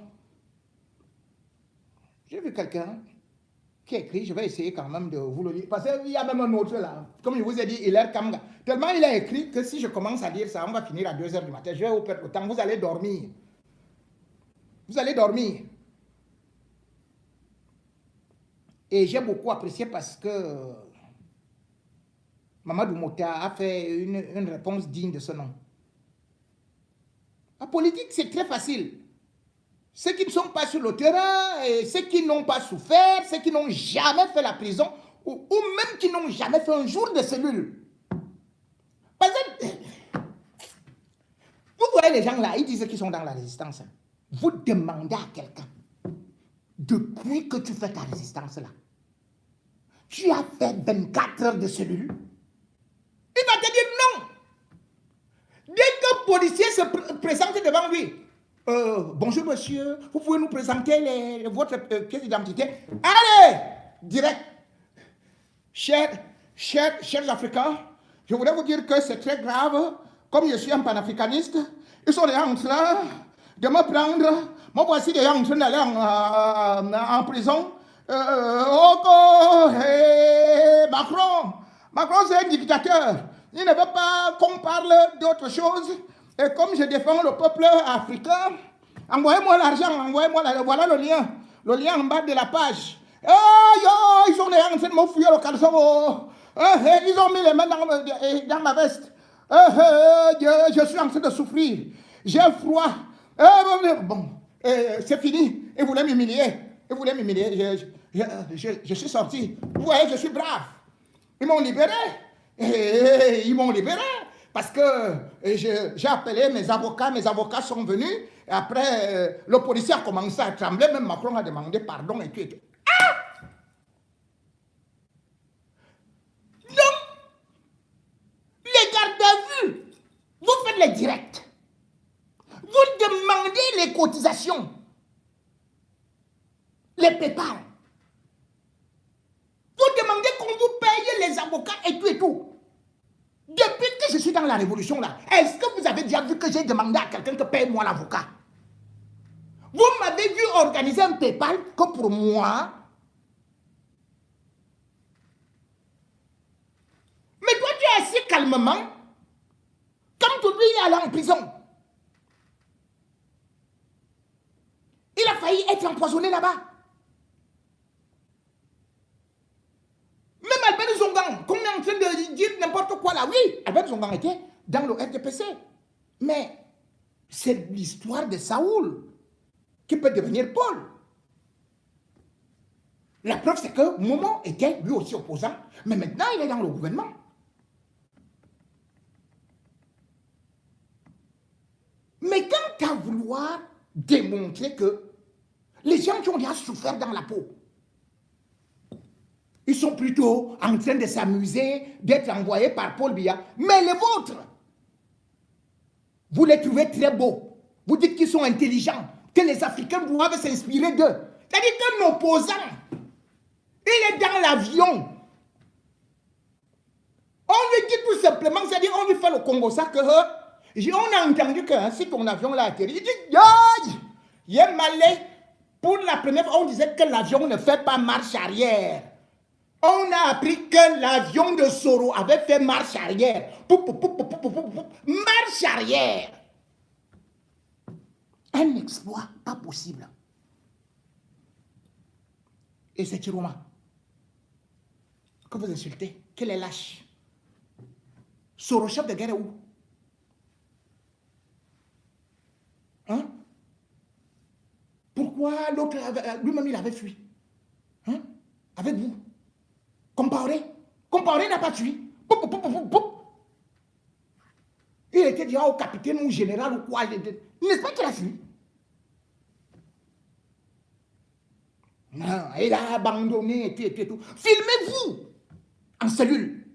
Speaker 1: j'ai vu quelqu'un qui a écrit, je vais essayer quand même de vous le lire, parce qu'il y a même un autre là, comme je vous ai dit, Hilaire Kamga. Tellement il a écrit que si je commence à lire ça, on va finir à 2 h du matin, je vais vous perdre le temps, vous allez dormir. Vous allez dormir. Et j'ai beaucoup apprécié parce que Mamadou Mota a fait une réponse digne de ce nom. La politique, c'est très facile. Ceux qui ne sont pas sur le terrain, et ceux qui n'ont pas souffert, ceux qui n'ont jamais fait la prison, ou même qui n'ont jamais fait un jour de cellule. Par exemple, vous voyez les gens là, ils disent qu'ils sont dans la résistance. Vous demandez à quelqu'un, depuis que tu fais ta résistance là, tu as fait 24 heures de cellule? Il va te dire non. Dès qu'un policier se présente devant lui, bonjour monsieur, vous pouvez nous présenter votre pièce d'identité? Allez, direct. Chers Africains, je voudrais vous dire que c'est très grave. Comme je suis un panafricaniste, ils sont déjà en train de me prendre. Moi, voici déjà en train d'aller en prison. Macron, c'est un dictateur. Il ne veut pas qu'on parle d'autre chose. Et comme je défends le peuple africain, envoyez-moi l'argent, voilà le lien en bas de la page. Ils sont en train de me fouiller le caleçon. Ils ont mis les mains dans ma veste. Je suis en train de souffrir. J'ai froid. Bon, c'est fini. Ils voulaient m'humilier. Je suis sorti. Vous voyez, je suis brave. Ils m'ont libéré. Parce que j'ai appelé mes avocats sont venus. Et après, le policier a commencé à trembler. Même Macron a demandé pardon et tout. Ah! Donc, les gardes à vue, vous faites les directs. Vous demandez les cotisations. Les PayPal. Vous demandez qu'on vous paye les avocats et tout. Depuis que je suis dans la révolution là, est-ce que vous avez déjà vu que j'ai demandé à quelqu'un que paye-moi l'avocat? Vous m'avez vu organiser un PayPal que pour moi. Mais toi tu es assis calmement. est allé en prison. Il a failli être empoisonné là-bas. Même Albert Zongan, comme on est en train de dire n'importe quoi là, oui, Albert Zongan était dans le RDPC. Mais c'est l'histoire de Saoul qui peut devenir Paul. La preuve, c'est que Momo était lui aussi opposant, mais maintenant il est dans le gouvernement. Mais quant à vouloir démontrer que les gens qui ont déjà souffert dans la peau, ils sont plutôt en train de s'amuser, d'être envoyés par Paul Biya. Mais les vôtres, vous les trouvez très beaux. Vous dites qu'ils sont intelligents, que les Africains doivent s'inspirer d'eux. C'est-à-dire qu'un opposant, il est dans l'avion. On lui dit tout simplement, c'est-à-dire on lui fait le Congo ça que... on a entendu que si ton avion l'a atterri, il dit, il est malais. Pour la première fois, on disait que l'avion ne fait pas marche arrière. On a appris que l'avion de Soro avait fait marche arrière. Marche arrière. Un exploit pas possible. Et c'est Chiroma que vous insultez, qu'elle est lâche. Soro, chef de guerre, est où? Hein? Pourquoi l'autre, lui-même, il avait fui? Hein? Avec vous? Comparé n'a pas fui. Il était déjà au capitaine ou au général ou quoi. N'est-ce pas qu'il a fui? Non, il a abandonné et tout. Filmez-vous en cellule.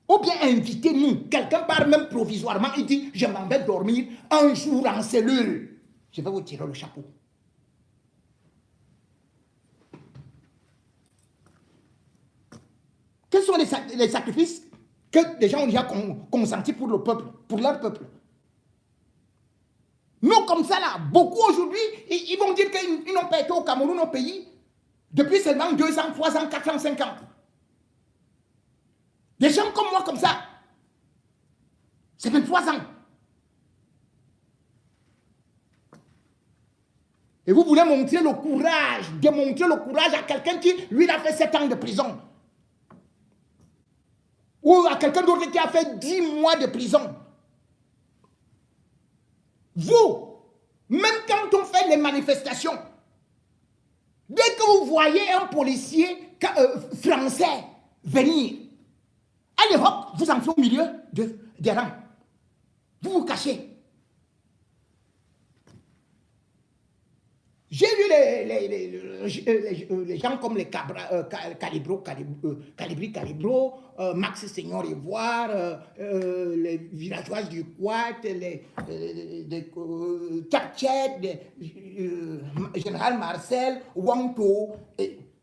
Speaker 1: Ou bien invitez-nous. Quelqu'un part même provisoirement. Il dit, je m'en vais dormir un jour en cellule. Je vais vous tirer le chapeau. Quels sont les sacrifices que les gens ont déjà consentis pour le peuple, pour leur peuple? Nous, comme ça, là, beaucoup aujourd'hui, ils vont dire qu'ils n'ont pas été au Cameroun, au pays, depuis seulement 2 ans, 3 ans, 4 ans, 5 ans. Des gens comme moi, comme ça, c'est 23 ans. Et vous voulez montrer le courage, démontrer le courage à quelqu'un qui, lui, il a fait 7 ans de prison. Ou à quelqu'un d'autre qui a fait 10 mois de prison. Vous, même quand on fait les manifestations, dès que vous voyez un policier français venir, allez hop, vous entrez au milieu des rangs. Vous vous cachez. J'ai vu les gens comme les Calibri Calibro, Max Seigneur Ivoire, les villageois du Quat, les Tchapchet, Général Marcel, Wangto,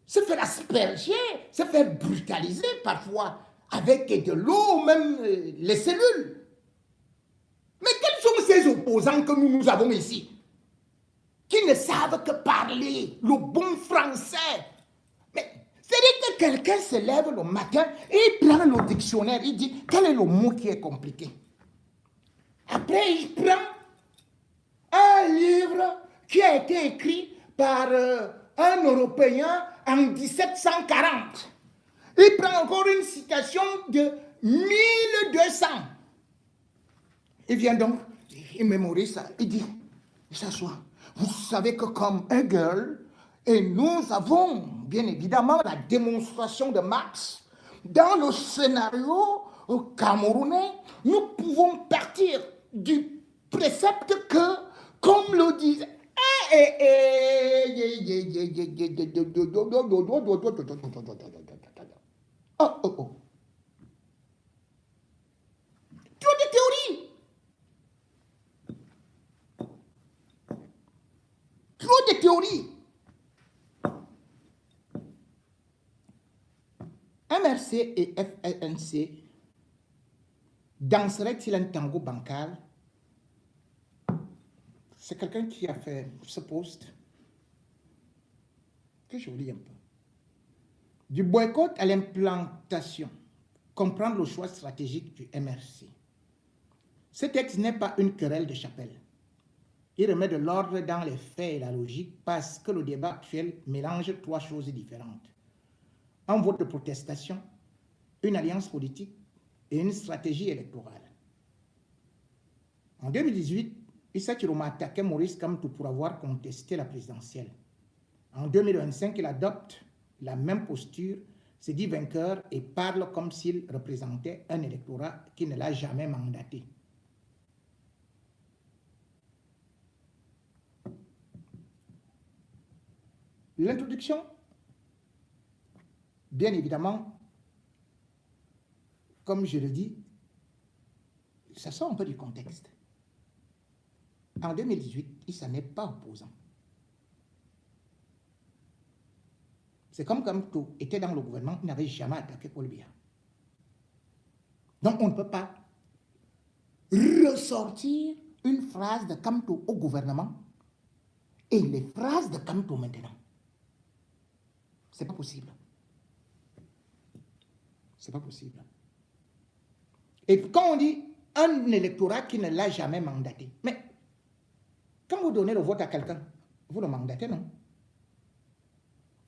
Speaker 1: se faire asperger, se faire brutaliser parfois avec de l'eau, même les cellules. Mais quels sont ces opposants que nous avons ici, qui ne savent que parler le bon français? Mais c'est-à-dire que quelqu'un se lève le matin et il prend le dictionnaire, il dit quel est le mot qui est compliqué. Après, il prend un livre qui a été écrit par un Européen en 1740. Il prend encore une citation de 1200. Il vient donc, il mémorise ça, il dit, il s'assoit. Vous savez que comme Hegel, et nous avons bien évidemment la démonstration de Marx, dans le scénario camerounais, nous pouvons partir du précepte que, comme le disait, trop de théories. Trop de théories. MRC et FLNC danseraient-ils un tango bancal? C'est quelqu'un qui a fait ce post que je vous lis un peu. Du boycott à l'implantation, comprendre le choix stratégique du MRC. Ce texte n'est pas une querelle de chapelle. Il remet de l'ordre dans les faits et la logique parce que le débat actuel mélange trois choses différentes. Un vote de protestation, une alliance politique et une stratégie électorale. En 2018, Issa Chiroma attaquait Maurice Kamto pour avoir contesté la présidentielle. En 2025, il adopte la même posture, se dit vainqueur et parle comme s'il représentait un électorat qui ne l'a jamais mandaté. L'introduction, bien évidemment, comme je le dis, ça sort un peu du contexte. En 2018, Issa n'est pas opposant. C'est comme Kamto était dans le gouvernement, il n'avait jamais attaqué Paul Biya. Donc on ne peut pas ressortir une phrase de Kamto au gouvernement et les phrases de Kamto maintenant. C'est pas possible. C'est pas possible. Et quand on dit un électorat qui ne l'a jamais mandaté, mais quand vous donnez le vote à quelqu'un, vous le mandatez, non?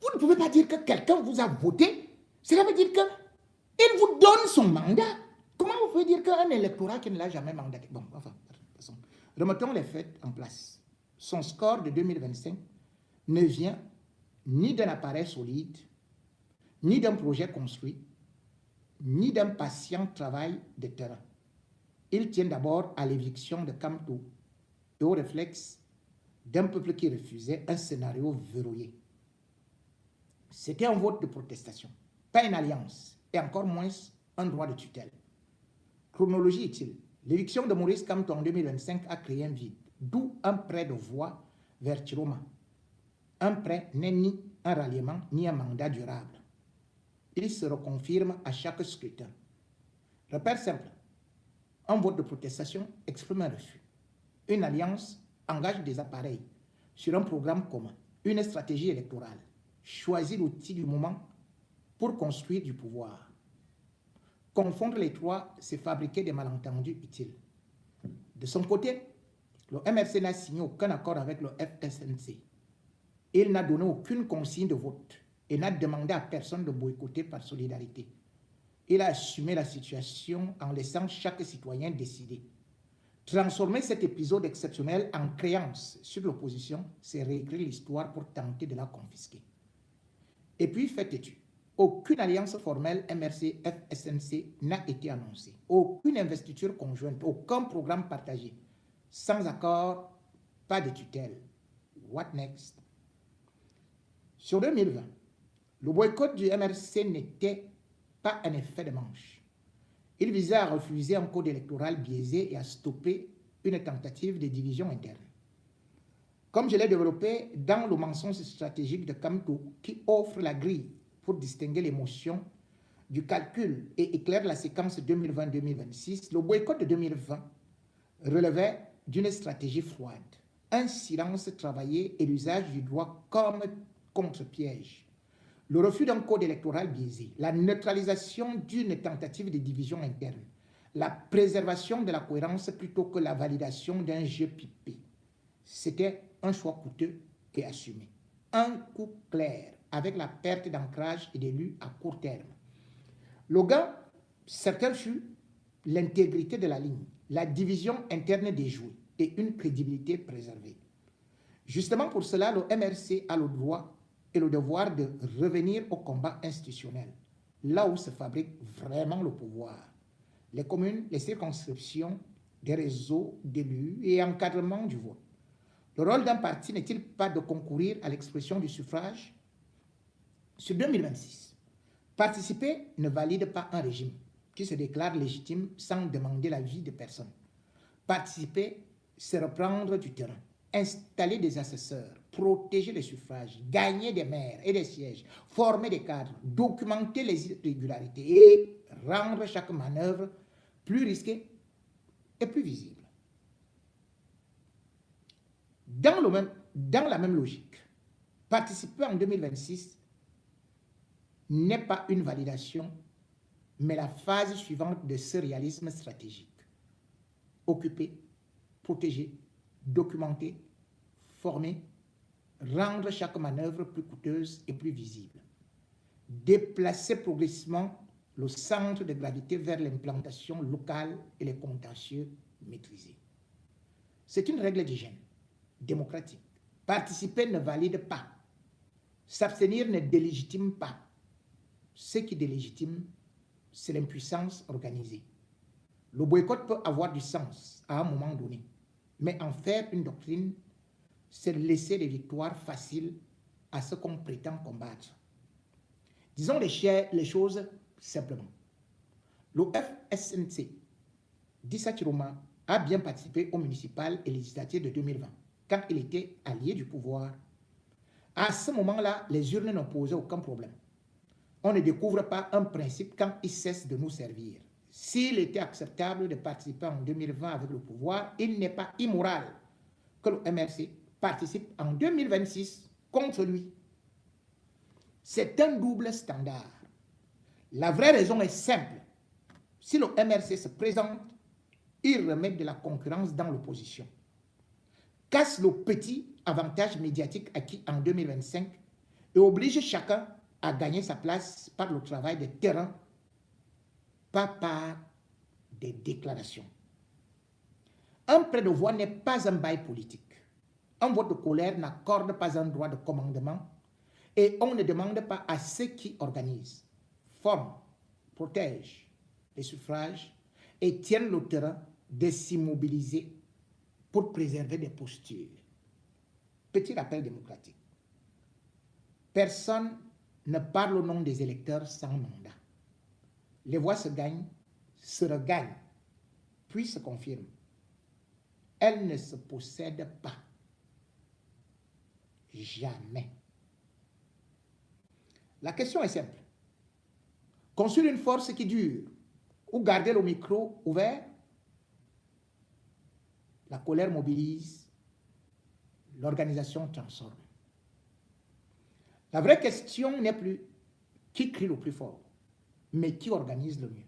Speaker 1: Vous ne pouvez pas dire que quelqu'un vous a voté. Cela veut dire qu'il vous donne son mandat. Comment vous pouvez dire qu'un électorat qui ne l'a jamais mandaté? Bon, enfin, de toute façon, remettons les faits en place. Son score de 2025 ne vient ni d'un appareil solide, ni d'un projet construit, ni d'un patient travail de terrain. Il tient d'abord à l'éviction de Kamto et au réflexe d'un peuple qui refusait un scénario verrouillé. C'était un vote de protestation, pas une alliance, et encore moins un droit de tutelle. Chronologie utile. L'éviction de Maurice Kamto en 2025 a créé un vide, d'où un prêt de voix vers Chiroma. Un prêt n'est ni un ralliement, ni un mandat durable. Il se reconfirme à chaque scrutin. Repère simple. Un vote de protestation exprime un refus. Une alliance engage des appareils sur un programme commun, une stratégie électorale. Choisit l'outil du moment pour construire du pouvoir. Confondre les trois, c'est fabriquer des malentendus utiles. De son côté, le MRC n'a signé aucun accord avec le FSNC. Il n'a donné aucune consigne de vote et n'a demandé à personne de boycotter par solidarité. Il a assumé la situation en laissant chaque citoyen décider. Transformer cet épisode exceptionnel en créance sur l'opposition, c'est réécrire l'histoire pour tenter de la confisquer. Et puis, fait têtu, aucune alliance formelle MRC-FSNC n'a été annoncée. Aucune investiture conjointe, aucun programme partagé. Sans accord, pas de tutelle. What next? Sur 2020, le boycott du MRC n'était pas un effet de manche. Il visait à refuser un code électoral biaisé et à stopper une tentative de division interne. Comme je l'ai développé dans le mensonge stratégique de Kamto, qui offre la grille pour distinguer l'émotion du calcul et éclaire la séquence 2020-2026, le boycott de 2020 relevait d'une stratégie froide, un silence travaillé et l'usage du droit comme contre-piège. Le refus d'un code électoral biaisé, la neutralisation d'une tentative de division interne, la préservation de la cohérence plutôt que la validation d'un jeu pipé. C'était un choix coûteux et assumé. Un coup clair avec la perte d'ancrage et d'élus à court terme. Le gain, certain fut l'intégrité de la ligne, la division interne déjouée et une crédibilité préservée. Justement pour cela, le MRC a le droit et le devoir de revenir au combat institutionnel, là où se fabrique vraiment le pouvoir. Les communes, les circonscriptions, des réseaux d'élus et encadrement du vote. Le rôle d'un parti n'est-il pas de concourir à l'expression du suffrage? Sur 2026, participer ne valide pas un régime qui se déclare légitime sans demander l'avis de personne. Participer, c'est reprendre du terrain, installer des assesseurs, protéger les suffrages, gagner des maires et des sièges, former des cadres, documenter les irrégularités et rendre chaque manœuvre plus risquée et plus visible. Dans la même logique, participer en 2026 n'est pas une validation, mais la phase suivante de ce réalisme stratégique. occuper, protéger, documenter, former, rendre chaque manœuvre plus coûteuse et plus visible, déplacer progressivement le centre de gravité vers l'implantation locale et les contentieux maîtrisés. C'est une règle d'hygiène démocratique. Participer ne valide pas. S'abstenir ne délégitime pas. Ce qui délégitime, c'est l'impuissance organisée. Le boycott peut avoir du sens à un moment donné, mais en faire une doctrine, c'est laisser des victoires faciles à ceux qu'on prétend combattre. Disons les choses simplement. Le FSNC, d'Issa Chiroma, a bien participé aux municipales et législatives de 2020, quand il était allié du pouvoir. À ce moment-là, les urnes n'ont posé aucun problème. On ne découvre pas un principe quand il cesse de nous servir. S'il était acceptable de participer en 2020 avec le pouvoir, il n'est pas immoral que le MRC participe en 2026 contre lui. C'est un double standard. La vraie raison est simple. Si le MRC se présente, il remet de la concurrence dans l'opposition, casse le petit avantage médiatique acquis en 2025 et oblige chacun à gagner sa place par le travail de terrain, pas par des déclarations. Un prêt de voix n'est pas un bail politique. Un vote de colère n'accorde pas un droit de commandement et on ne demande pas à ceux qui organisent, forment, protègent les suffrages et tiennent le terrain de s'immobiliser pour préserver des postures. Petit rappel démocratique. Personne ne parle au nom des électeurs sans mandat. Les voix se gagnent, se regagnent, puis se confirment. Elles ne se possèdent pas. Jamais. La question est simple. Construire une force qui dure ou garder le micro ouvert? La colère mobilise, l'organisation transforme. La vraie question n'est plus qui crie le plus fort, mais qui organise le mieux.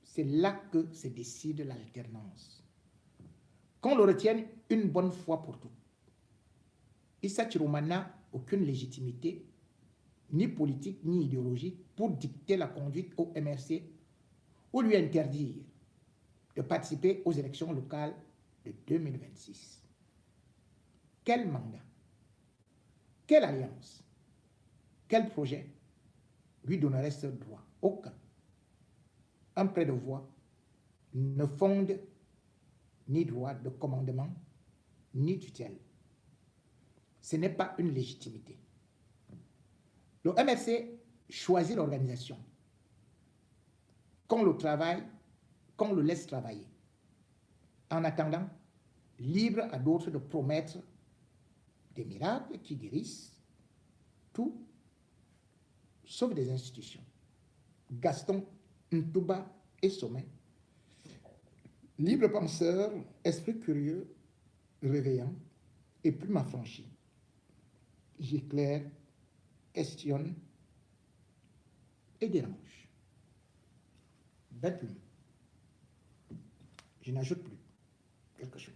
Speaker 1: C'est là que se décide l'alternance. Qu'on le retienne une bonne fois pour toutes. Issa Chiroma n'a aucune légitimité, ni politique, ni idéologique, pour dicter la conduite au MRC ou lui interdire de participer aux élections locales de 2026. Quel mandat? Quelle alliance? Quel projet lui donnerait ce droit? Aucun. Un prêt de voix ne fonde ni droit de commandement, ni tutelle. Ce n'est pas une légitimité. Le MRC choisit l'organisation. Qu'on le travaille, qu'on le laisse travailler. En attendant, libre à d'autres de promettre des miracles qui guérissent, tout, sauf des institutions. Gaston Ntouba et Sommet, libre penseur, esprit curieux, réveillant et plume affranchie. J'éclaire, questionne et dérange. Belle plume. Je n'ajoute plus quelque chose.